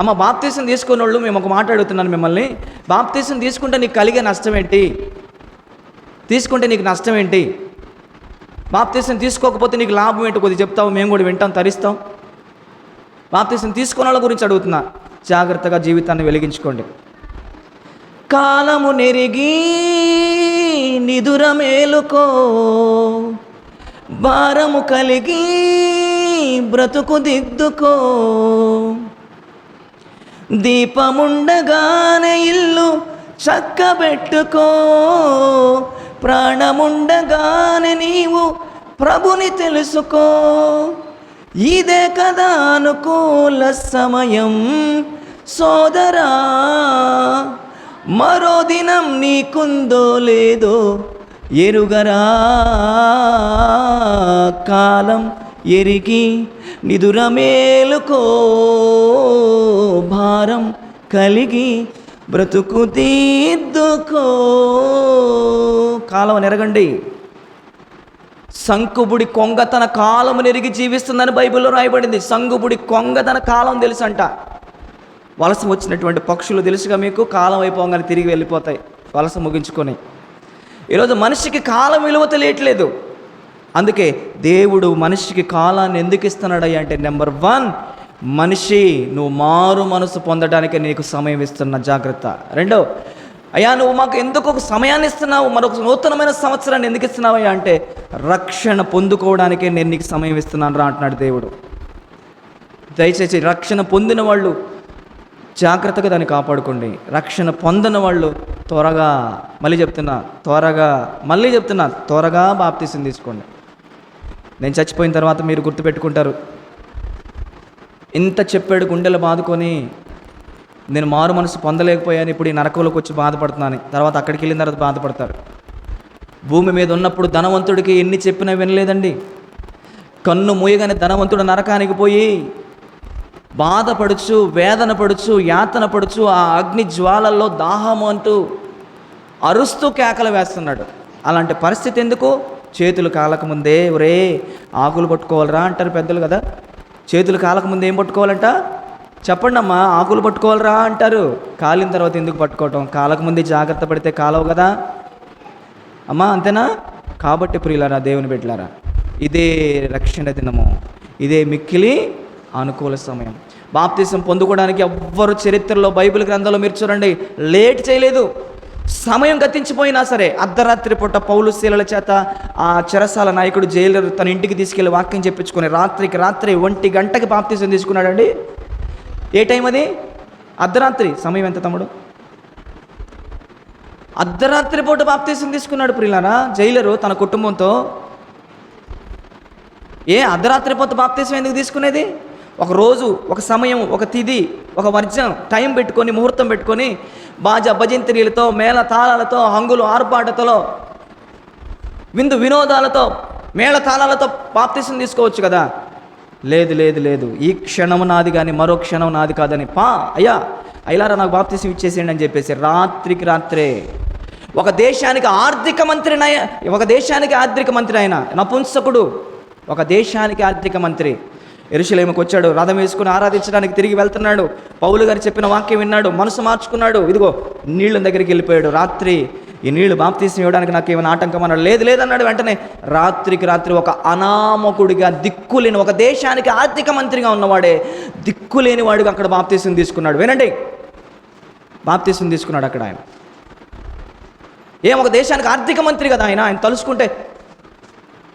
అమ్మ, బాప్తీసం తీసుకున్న వాళ్ళు మేము ఒక మాట అడుగుతున్నాను మిమ్మల్ని. బాప్తీసం తీసుకుంటే నీకు కలిగే నష్టం ఏంటి? తీసుకుంటే నీకు నష్టం ఏంటి? బాప్తీసం తీసుకోకపోతే నీకు లాభం ఏంటి? కొద్దిగా చెప్తావు, మేము కూడా వింటాం, తరిస్తాం. బాప్తీసం తీసుకున్న వాళ్ళ గురించి అడుగుతున్నా. జాగ్రత్తగా జీవితాన్ని వెలిగించుకోండి. కాలము నెరిగి నిదుర మేలుకో, భారము కలిగి బ్రతుకు దిద్దుకో, దీపముండగానే ఇల్లు చక్కబెట్టుకో, ప్రాణముండగానే నీవు ప్రభుని తెలుసుకో. ఇదే కదా అనుకూల సమయం సోదరా, మరో దినం నీకుందో లేదో ఎరుగరా. కాలం ఎరిగి నిదుర మేలుకో, భారం కలిగి బ్రతుకు దిద్దుకో. కాలం నెరగండి. సంకుబుడి కొంగ తన కాలము నెరిగి జీవిస్తుందని బైబిల్లో రాయబడింది. సంగుబుడి కొంగ తన కాలం తెలుసంట. వలస వచ్చినటువంటి పక్షులు తెలుసుగా మీకు, కాలం అయిపోగానే తిరిగి వెళ్ళిపోతాయి వలస ముగించుకొని. ఈరోజు మనిషికి కాలం విలువ తెలియట్లేదు. అందుకే దేవుడు మనిషికి కాలాన్ని ఎందుకు ఇస్తున్నాడయ్యా అంటే, నెంబర్ 1, మనిషి నువ్వు మారు మనసు పొందడానికి నీకు సమయం ఇస్తున్న జాగ్రత్త. 2, అయ్యా నువ్వు మాకు ఎందుకు ఒక సమయాన్ని ఇస్తున్నావు, మరొక నూతనమైన సంవత్సరాన్ని ఎందుకు ఇస్తున్నావయ్యా అంటే, రక్షణ పొందుకోవడానికే నేను నీకు సమయం ఇస్తున్నాను రా అంటున్నాడు దేవుడు. దయచేసి రక్షణ పొందిన వాళ్ళు జాగ్రత్తగా దాన్ని కాపాడుకోండి. రక్షణ పొందిన వాళ్ళు త్వరగా బాప్తీసం తీసుకోండి. నేను చచ్చిపోయిన తర్వాత మీరు గుర్తుపెట్టుకుంటారు, ఇంత చెప్పాడు గుండెలు బాదుకొని నేను మారు మనసు పొందలేకపోయాను, ఇప్పుడు ఈ నరకంలోకి వచ్చి బాధపడుతున్నాను. తర్వాత అక్కడికి వెళ్ళిన తర్వాత బాధపడతారు. భూమి మీద ఉన్నప్పుడు ధనవంతుడికి ఎన్ని చెప్పినా వినలేదండి. కన్ను మూయగానే ధనవంతుడు నరకానికి పోయి బాధపడుచు, వేదన పడుచు, యాతన పడుచు, ఆ అగ్ని జ్వాలల్లో దాహము అంటూ అరుస్తూ కేకలు వేస్తున్నాడు. అలాంటి పరిస్థితి ఎందుకు? చేతులు కాలకముందే ఒరే ఆకులు పట్టుకోవాలరా అంటారు పెద్దలు కదా. చేతులు కాలకముందే ఏం పట్టుకోవాలంట చెప్పండి అమ్మా? ఆకులు పట్టుకోవాలరా అంటారు. కాలిన తర్వాత ఎందుకు పట్టుకోవటం? కాలకముందే జాగ్రత్త పడితే కాలవు కదా అమ్మా, అంతేనా? కాబట్టి ప్రియులారా, దేవుని బిడ్డలారా, ఇదే రక్షణ దినము, ఇదే మిక్కిలి అనుకూల సమయం. బాప్తీసం పొందుకోవడానికి ఎవ్వరు చరిత్రలో బైబిల్ గ్రంథంలో మీరు చూడండి లేట్ చేయలేదు. సమయం గతించిపోయినా సరే అర్ధరాత్రి పూట పౌలు శీలల చేత ఆ చెరసాల నాయకుడు జైలర్ తన ఇంటికి తీసుకెళ్లి వాక్యం చెప్పించుకొని రాత్రికి రాత్రి 1 గంటకి బాప్తీసం తీసుకున్నాడండి. ఏ టైం అది? అర్ధరాత్రి. సమయం ఎంత తమ్ముడు? అర్ధరాత్రి పూట బాప్తీసం తీసుకున్నాడు ప్రియులారా జైలరు తన కుటుంబంతో. అర్ధరాత్రి పూట బాప్తీసం ఎందుకు తీసుకునేది? ఒక రోజు, ఒక సమయం, ఒక తిథి, ఒక వర్జం టైం పెట్టుకొని, ముహూర్తం పెట్టుకొని, బాజా భజంత్రీలతో, మేళ తాళాలతో, హంగులు ఆర్పాటతో, విందు వినోదాలతో, మేళ తాళాలతో బాప్తీసం తీసుకోవచ్చు కదా. లేదు లేదు లేదు, ఈ క్షణం నాది కానీ మరో క్షణం నాది కాదని, అయ్యారా నాకు బాప్తీసం ఇచ్చేసేయండి అని చెప్పేసి రాత్రికి రాత్రే ఒక దేశానికి ఆర్థిక మంత్రి ఆయన నపుంసకుడు, ఒక దేశానికి ఆర్థిక మంత్రి యెరూషలేముకు వచ్చాడు. రథం వేసుకుని ఆరాధించడానికి తిరిగి వెళ్తున్నాడు. పౌలు గారు చెప్పిన వాక్యం విన్నాడు, మనసు మార్చుకున్నాడు. ఇదిగో నీళ్ళ దగ్గరికి వెళ్ళిపోయాడు. రాత్రి ఈ నీళ్లు బాప్తీసం ఇవ్వడానికి నాకు ఏమైనా ఆటంకం అన్నాడు. లేదన్నాడు. వెంటనే రాత్రికి రాత్రి ఒక అనామకుడిగా, దిక్కులేని, ఒక దేశానికి ఆర్థిక మంత్రిగా ఉన్నవాడే దిక్కులేని వాడిగా అక్కడ బాప్తీసం తీసుకున్నాడు. వినండి, బాప్తీసం తీసుకున్నాడు అక్కడ ఆయన. ఒక దేశానికి ఆర్థిక మంత్రి కదా ఆయన తలుచుకుంటే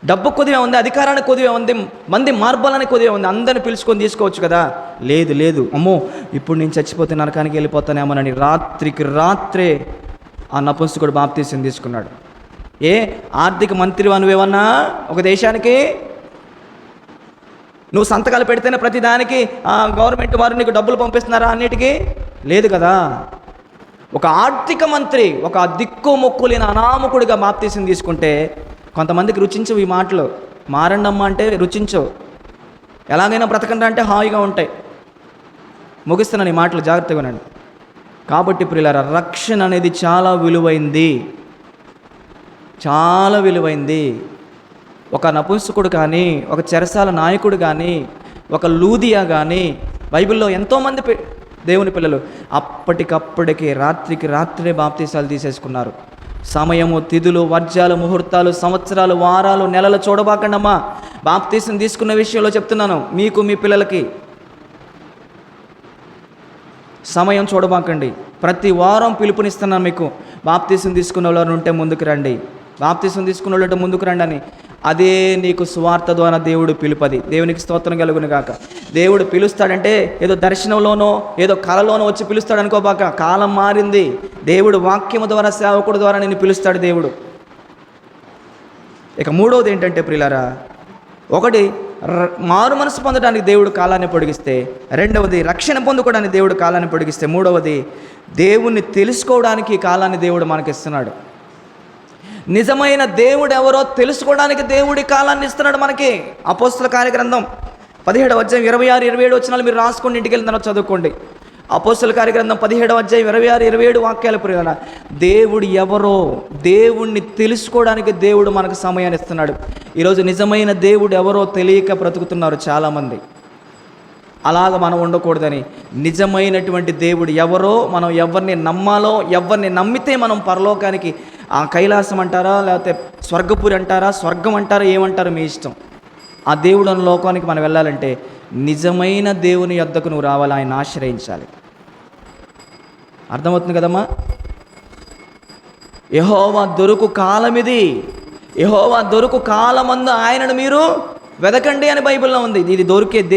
డబ్బు కొద్దిగా ఉంది, అధికారానికి కొద్దిగా ఉంది, మంది మార్బలానికి కొద్దిగా ఉంది, అందరిని పిలుచుకొని తీసుకోవచ్చు కదా. లేదు, అమ్మో ఇప్పుడు నేను చచ్చిపోతే నరకానికి వెళ్ళిపోతానేమోనని రాత్రికి రాత్రే ఆ నపుంసకుడు బాప్తీసం తీసుకున్నాడు. ఆర్థిక మంత్రి నువ్వేమన్నా ఒక దేశానికి? నువ్వు సంతకాలు పెడితేనే ప్రతిదానికి గవర్నమెంట్ వారు నీకు డబ్బులు పంపిస్తున్నారా? అన్నిటికీ లేదు కదా. ఒక ఆర్థిక మంత్రి, ఒక దిక్కు మొక్కు లేని అనామకుడిగా బాప్తీసం తీసుకుంటే కొంతమందికి రుచించవు ఈ మాటలు. మారండమ్మ అంటే రుచించవు, ఎలాగైనా బ్రతకండి అంటే హాయిగా ఉంటాయి. ముగిస్తున్నాను ఈ మాటలు, జాగ్రత్తగా వినండి. కాబట్టి ప్రియులారా, రక్షణ అనేది చాలా విలువైంది, చాలా విలువైంది. ఒక నపుంసకుడు కానీ, ఒక చెరసాల నాయకుడు కానీ, ఒక లూదియా కానీ, బైబిల్లో ఎంతోమంది దేవుని పిల్లలు అప్పటికప్పటికే రాత్రికి రాత్రే బాప్తీసాలు తీసేసుకున్నారు. సమయము, తిథులు, వర్జాలు, ముహూర్తాలు, సంవత్సరాలు, వారాలు, నెలలు చూడబాకండమ్మా. బాప్తీసం తీసుకున్న విషయంలో చెప్తున్నాను మీకు, మీ పిల్లలకి సమయం చూడబాకండి. ప్రతి వారం పిలుపునిస్తున్నాను మీకు. బాప్తీసం తీసుకున్న వాళ్ళు ఉంటే ముందుకు రండి, బాప్తీసం తీసుకున్న వాళ్ళు ముందుకు రండి అని. అదే నీకు సువార్త ద్వారా దేవుడు పిలుపది. దేవునికి స్తోత్రం కలుగును గాక. దేవుడు పిలుస్తాడంటే ఏదో దర్శనంలోనో ఏదో కళలోనో వచ్చి పిలుస్తాడు అనుకోబాక. కాలం మారింది. దేవుడు వాక్యము ద్వారా, సేవకుడు ద్వారా నిన్ను పిలుస్తాడు దేవుడు. ఇక మూడవది ఏంటంటే ప్రియులారా, ఒకటి మారు మనసు పొందడానికి దేవుడు కాలాన్ని పొడిగిస్తే, రెండవది రక్షణ పొందుకోవడానికి దేవుడు కాలాన్ని పొడిగిస్తే, మూడవది దేవుణ్ణి తెలుసుకోవడానికి కాలాన్ని దేవుడు మనకిస్తున్నాడు. నిజమైన దేవుడు ఎవరో తెలుసుకోవడానికి దేవుడి కాలాన్ని ఇస్తున్నాడు మనకి. అపోస్తల కార్యగ్రంథం 17వ అధ్యాయం 26, 27 వచనాలు మీరు రాసుకోండి, ఇంటికి వెళ్ళిన తర్వాత చదువుకోండి. అపోస్తల కార్యగ్రంథం 17వ అధ్యాయం 26, 27 వాక్యాలు ప్రియులారా. దేవుడు ఎవరో, దేవుణ్ణి తెలుసుకోవడానికి దేవుడు మనకు సమయాన్ని ఇస్తున్నాడు. ఈరోజు నిజమైన దేవుడు ఎవరో తెలియక బ్రతుకుతున్నారు చాలామంది. అలాగ మనం ఉండకూడదని, నిజమైనటువంటి దేవుడు ఎవరో, మనం ఎవరిని నమ్మాలో, ఎవరిని నమ్మితే మనం పరలోకానికి, ఆ కైలాసం అంటారా లేకపోతే స్వర్గపురి అంటారా, స్వర్గం అంటారా, ఏమంటారో మీ ఇష్టం, ఆ దేవుడు అన్న లోకానికి మనం వెళ్ళాలంటే నిజమైన దేవుని యొద్దకు నువ్వు రావాలి, ఆయన ఆశ్రయించాలి. అర్థమవుతుంది కదమ్మా? యెహోవా దొరుకు కాలం ఇది, యెహోవా దొరుకు కాలమందు ఆయనను మీరు వెతకండి అని బైబిల్లో ఉంది. ఇది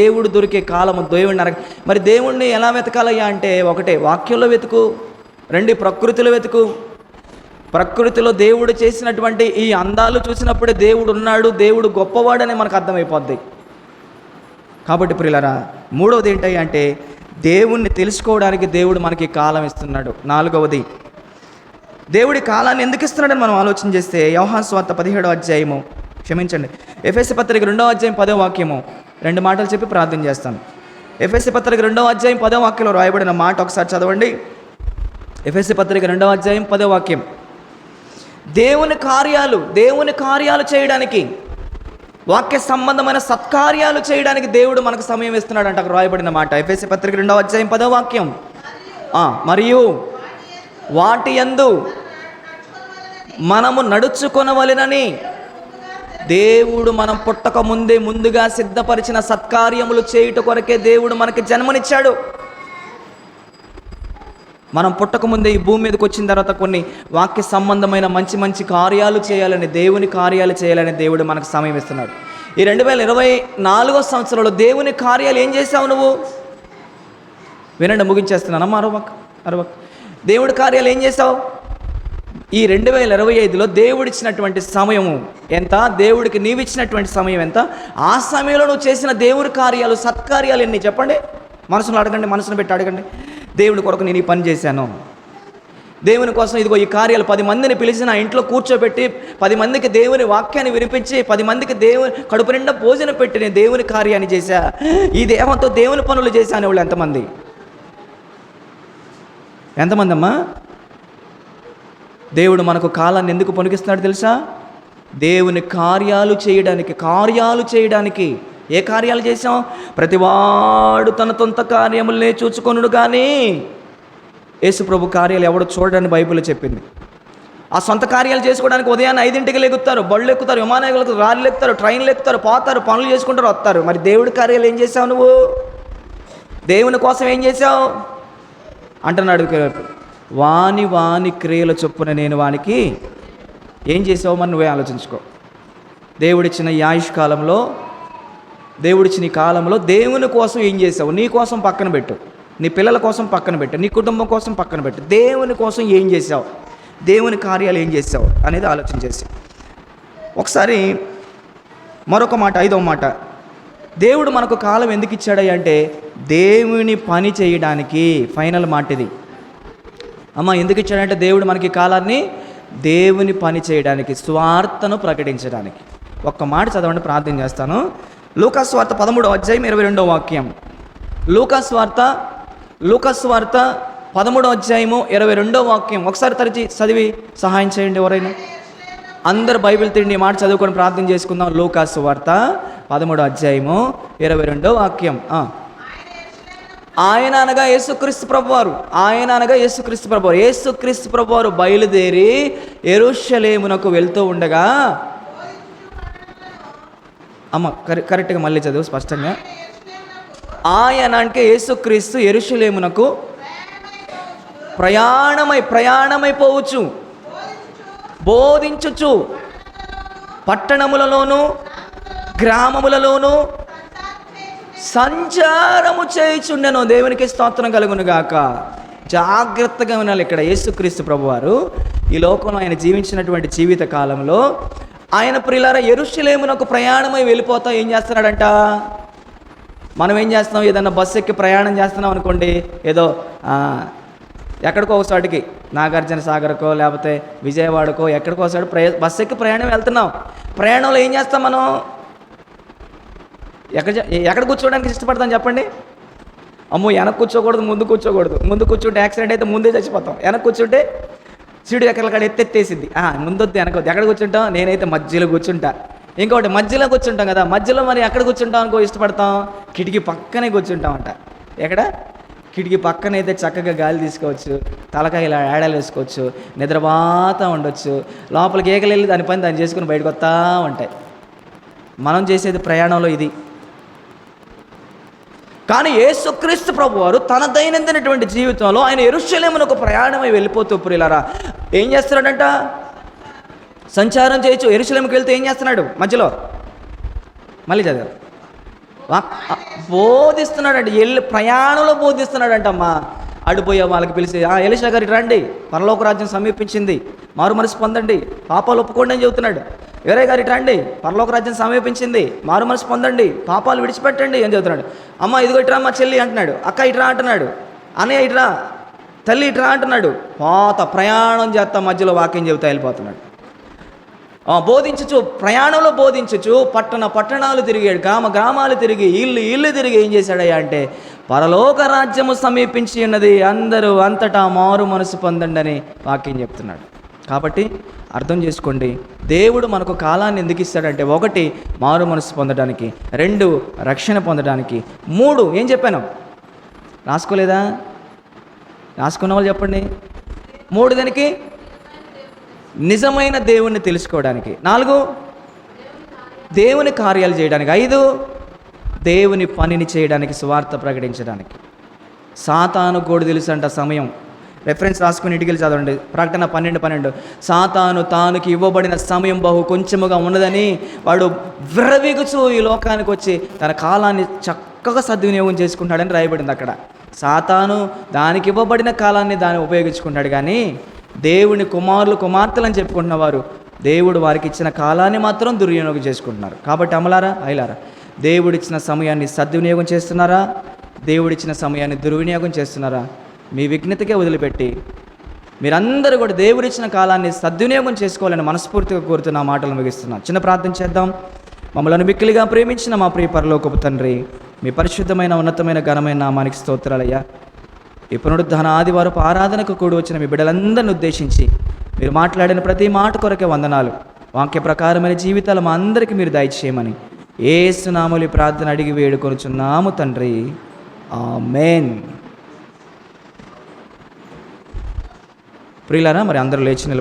దేవుడు దొరికే కాలము, దేవుడిని మరి దేవుణ్ణి ఎలా వెతకాలయ్యా అంటే, ఒకటే వాక్యంలో వెతుకు, రెండు ప్రకృతిలో వెతుకు. ప్రకృతిలో దేవుడు చేసినటువంటి ఈ అందాలు చూసినప్పుడే దేవుడు ఉన్నాడు, దేవుడు గొప్పవాడని మనకు అర్థమైపోద్ది. కాబట్టి ప్రియులారా, మూడవది ఏంటి అంటే దేవుణ్ణి తెలుసుకోవడానికి దేవుడు మనకి కాలం ఇస్తున్నాడు. నాలుగవది, దేవుడి కాలాన్ని ఎందుకు ఇస్తున్నాడని మనం ఆలోచన చేస్తే, యోహాను సువార్త 17వ అధ్యాయము, క్షమించండి, ఎఫెసీ పత్రిక 2వ అధ్యాయం 10వ వాక్యము, 2 మాటలు చెప్పి ప్రార్థన చేస్తాను. ఎఫెసీ పత్రిక 2వ అధ్యాయం 10వ వాక్యంలో రాయబడిన మాట ఒకసారి చదవండి. ఎఫెసీ పత్రిక 2వ అధ్యాయం 10వ వాక్యం. దేవుని కార్యాలు చేయడానికి, వాక్య సంబంధమైన సత్కార్యాలు చేయడానికి దేవుడు మనకు సమయం ఇస్తున్నాడు అంటే అక్కడ రాయబడిన మాట. ఎఫెసీ పత్రిక 2వ అధ్యాయం 10వ వాక్యం. మరియు వాటి యందు మనము నడుచుకొనవలెనని దేవుడు మనం పుట్టక ముందుగా సిద్ధపరిచిన సత్కార్యములు చేయుట కొరకే దేవుడు మనకి జన్మనిచ్చాడు. మనం పుట్టకముందే ఈ భూమి మీదకి వచ్చిన తర్వాత కొన్ని వాక్య సంబంధమైన మంచి కార్యాలు చేయాలని, దేవుని కార్యాలు చేయాలని దేవుడు మనకు సమయం ఇస్తున్నాడు. ఈ 2024వ సంవత్సరంలో దేవుని కార్యాలు ఏం చేసావు నువ్వు? వినండి, ముగించేస్తున్నానమ్మా. అరవక్ దేవుడి కార్యాలు ఏం చేసావు? ఈ 2025లో దేవుడిచ్చినటువంటి సమయము ఎంత, దేవుడికి నీవిచ్చినటువంటి సమయం ఎంత, ఆ సమయంలో నువ్వు చేసిన దేవుడి కార్యాలు, సత్కార్యాలు ఎన్ని చెప్పండి. మనసును అడగండి, మనసును పెట్టి అడగండి. దేవుని కొరకు నేను ఈ పని చేశాను, దేవుని కోసం ఇదిగో ఈ కార్యాలు, 10 మందిని పిలిచి నా ఇంట్లో కూర్చోబెట్టి 10 మందికి దేవుని వాక్యాన్ని వినిపించి 10 మందికి దేవుని కడుపు నిండా భోజనం పెట్టి నేను దేవుని కార్యాన్ని చేశా, ఈ దేహంతో దేవుని పనులు చేశాను. వాళ్ళు ఎంతమంది అమ్మా? దేవుడు మనకు కాలాన్ని ఎందుకు పొనిగిస్తున్నాడు తెలుసా? దేవుని కార్యాలు చేయడానికి. ఏ కార్యాలు చేసాం? ప్రతివాడు తన సొంత కార్యములనే చూచుకొనుడు కానీ యేసు ప్రభు కార్యాలు ఎవడు చూడడానికి బైబిల్లో చెప్పింది. ఆ సొంత కార్యాలు చేసుకోవడానికి ఉదయాన్నే 5ంటికి లెగుతారు, బళ్ళు ఎక్కుతారు, విమానాలు ఎక్కుతారు, రాళ్ళు ఎక్కుతారు, ట్రైన్లు ఎక్కుతారు, పోతారు, పనులు చేసుకుంటారు, వస్తారు. మరి దేవుడి కార్యాలు ఏం చేసావు నువ్వు? దేవుని కోసం ఏం చేసావు అంటున్నాడు. వాని వాని క్రియల చొప్పున నేను వానికి ఏం చేసావు మరి నువ్వే ఆలోచించుకో. దేవుడిచ్చిన ఈ ఆయుష్కాలంలో, దేవుడిచ్చిన ఈ కాలంలో దేవుని కోసం ఏం చేసావు? నీ కోసం పక్కన పెట్టు, నీ పిల్లల కోసం పక్కన పెట్టు, నీ కుటుంబం కోసం పక్కన పెట్టు. దేవుని కోసం ఏం చేసావు, దేవుని కార్యాలు ఏం చేసావు అనేది ఆలోచన చేసి. ఒకసారి మరొక మాట, 5వ మాట, దేవుడు మనకు కాలం ఎందుకు ఇచ్చాడు అంటే దేవుని పని చేయడానికి. ఫైనల్ మాట ఇది అమ్మ. ఎందుకు ఇచ్చాడంటే దేవుడు మనకి కాలాన్ని దేవుని పని చేయడానికి, స్వార్థను ప్రకటించడానికి. ఒక్క మాట చదవండి, ప్రార్థన చేస్తాను. లూకాసు వార్త 13వ అధ్యాయం 22వ వాక్యం. లూకాసు వార్త 13వ అధ్యాయము 22వ వాక్యం. ఒకసారి తరచి చదివి సహాయం చేయండి ఎవరైనా. అందరు బైబిల్ తిండి మాట చదువుకొని ప్రార్థన చేసుకుందాం. లూకాసు వార్త 13వ అధ్యాయము 22వ వాక్యం. ఆయన అనగా యేసుక్రీస్తు ప్రభువారు, ఆయన అనగా యేసుక్రీస్తు ప్రభువారు. యేసుక్రీస్తు ప్రభువారు బయలుదేరి యెరూషలేమునకు వెళ్తూ ఉండగా, అమ్మ కరెక్ట్గా మళ్ళీ చదువు స్పష్టంగా. ఆయన అంటే యేసుక్రీస్తు యెరూషలేమునకు ప్రయాణమైపోవచ్చు, బోధించుచు పట్టణములలోను గ్రామములలోను సంచారము చేయుచుండెను. దేవునికి స్తోత్రం కలుగును గాక. జాగ్రత్తగా వినాలి. ఇక్కడ యేసుక్రీస్తు ప్రభువారు ఈ లోకంలో ఆయన జీవించినటువంటి జీవిత కాలంలో ఆయన ప్రియులారా యెరూషలేమునకు ప్రయాణమై వెళ్ళిపోతా ఏం చేస్తున్నాడంట? మనం ఏం చేస్తున్నాం? ఏదన్నా బస్సు ఎక్కి ప్రయాణం చేస్తున్నాం అనుకోండి, ఏదో ఎక్కడికో ఒకసారికి నాగార్జున సాగర్కో లేకపోతే విజయవాడకో ఎక్కడికో ఒకసారి బస్సు ఎక్కి ప్రయాణం వెళ్తున్నాం. ప్రయాణంలో ఏం చేస్తాం మనం? ఎక్కడ కూర్చోవడానికి ఇష్టపడతాం చెప్పండి? అమ్మో వెనక కూర్చోకూడదు, ముందు కూర్చోకూడదు. ముందు కూర్చుంటే యాక్సిడెంట్ అయితే ముందే చచ్చిపోతాం. వెనక కూర్చుంటే సీటు ఎక్కడికాడ ఎత్తేసింది. ముందొద్దు వెనకొద్దు. ఎక్కడ కూర్చుంటాం? నేనైతే మధ్యలో కూర్చుంటా. ఇంకోటి మధ్యలో కూర్చుంటాం కదా, మధ్యలో మరి ఎక్కడ కూర్చుంటాం అనుకో ఇష్టపడతాం? కిటికీ పక్కనే కూర్చుంటామంట. ఎక్కడ? కిటికీ పక్కనైతే చక్కగా గాలి తీసుకోవచ్చు, తలకాయ ఇలా ఏడాలు వేసుకోవచ్చు, నిద్రబాతా ఉండొచ్చు. లోపలికి ఏకలు వెళ్ళి దాని పని దాన్ని చేసుకుని బయటకు వస్తూ ఉంటాయి. మనం చేసేది ప్రయాణంలో ఇది. కానీ యేసుక్రీస్తు ప్రభువారు తన దైనందినటువంటి జీవితంలో ఆయన యెరూషలేమునకు ప్రయాణమై వెళ్ళిపోతూ ప్రియులారా ఏం చేస్తున్నాడంట? సంచారం చేయొచ్చు. యెరూషలేముకి వెళ్తే ఏం చేస్తున్నాడు? మధ్యలో మళ్ళీ చదివారు, బోధిస్తున్నాడంట. ప్రయాణంలో బోధిస్తున్నాడంటమ్మా. అడిపోయే వాళ్ళకి పిలిచి, ఎలీషా గారు రండి, పరలోక రాజ్యం సమీపించింది, మారు మనసు పొందండి, పాపాలు ఒప్పుకోండి అని చెబుతున్నాడు. వేరే గారు రండి, పరలోక రాజ్యం సమీపించింది, మారు మనసు పొందండి, పాపాలు విడిచిపెట్టండి అని చెబుతున్నాడు. అమ్మ ఇదిగో ఇట్రా అమ్మ చెల్లి అంటున్నాడు, అక్క ఇట్రా అంటున్నాడు, అన్నయ్య ఇట్రా, తల్లి ఇట్రా అంటున్నాడు. ప్రయాణం చేస్తా మధ్యలో వాక్యం చెబుతా వెళ్ళిపోతున్నాడు. బోధించచ్చు, ప్రయాణంలో బోధించచ్చు. పట్టణాలు తిరిగాడు, గ్రామాలు తిరిగి, ఇల్లు తిరిగి ఏం చేశాడయ్యా అంటే పరలోక రాజ్యము సమీపించి ఉన్నది, అందరూ అంతటా మారు మనసు పొందండి అని వాక్యం చెప్తున్నాడు. కాబట్టి అర్థం చేసుకోండి, దేవుడు మనకు కాలాన్ని ఎందుకు ఇస్తాడంటే 1 మారు మనసు పొందడానికి, 2 రక్షణ పొందడానికి, 3 ఏం చెప్పాను? రాసుకోలేదా? రాసుకున్న వాళ్ళు చెప్పండి. 3 దానికి నిజమైన దేవుణ్ణి తెలుసుకోవడానికి, 4 దేవుని కార్యాలు చేయడానికి, 5 దేవుని పనిని చేయడానికి, సువార్త ప్రకటించడానికి. సాతాను కూడా తెలుసు అంట సమయం. రెఫరెన్స్ రాసుకుని ఇంటికి చదవండి. ప్రకటన 12:12. సాతాను తానుకి ఇవ్వబడిన సమయం బహు కొంచెముగా ఉన్నదని వాడు విర్రవీగుచూ ఈ లోకానికి వచ్చి తన కాలాన్ని చక్కగా సద్వినియోగం చేసుకుంటాడని రాయబడింది అక్కడ. సాతాను దానికి ఇవ్వబడిన కాలాన్ని దాన్ని ఉపయోగించుకుంటాడు, కానీ దేవుని కుమార్తెలు అని చెప్పుకుంటున్న వారు దేవుడు వారికి ఇచ్చిన కాలాన్ని మాత్రం దుర్వినియోగం చేసుకుంటున్నారు. కాబట్టి అమలారా అయిలారా, దేవుడిచ్చిన సమయాన్ని సద్వినియోగం చేస్తున్నారా? దేవుడిచ్చిన సమయాన్ని దుర్వినియోగం చేస్తున్నారా? మీ విఘ్నతకే వదిలిపెట్టి మీరందరూ కూడా దేవుడిచ్చిన కాలాన్ని సద్వినియోగం చేసుకోవాలని మనస్ఫూర్తిగా కోరుతున్న మాటలు ముగిస్తున్నాను. చిన్న ప్రార్థన చేద్దాం. మమ్మల్ని మిక్కిలిగా ప్రేమించిన మా ప్రియ పరలోకపు తండ్రి, మీ పరిశుద్ధమైన ఉన్నతమైన ఘనమైన నామానికి స్తోత్రాలయ్యా. ఈ పునరుద్ధాన ఆదివారపు ఆరాధనకు కూడి వచ్చిన మీ బిడ్డలందరిని ఉద్దేశించి మీరు మాట్లాడిన ప్రతి మాట కొరకే వందనాలు. వాక్య ప్రకారమైన జీవితాలు మా అందరికీ మీరు దయచేయమని యేసు నామములో ప్రార్థన అడిగి వేడుకొనుచున్నాము తండ్రి, ఆమేన్. ప్రియులారా, మరి అందరూ లేచి నిలబడి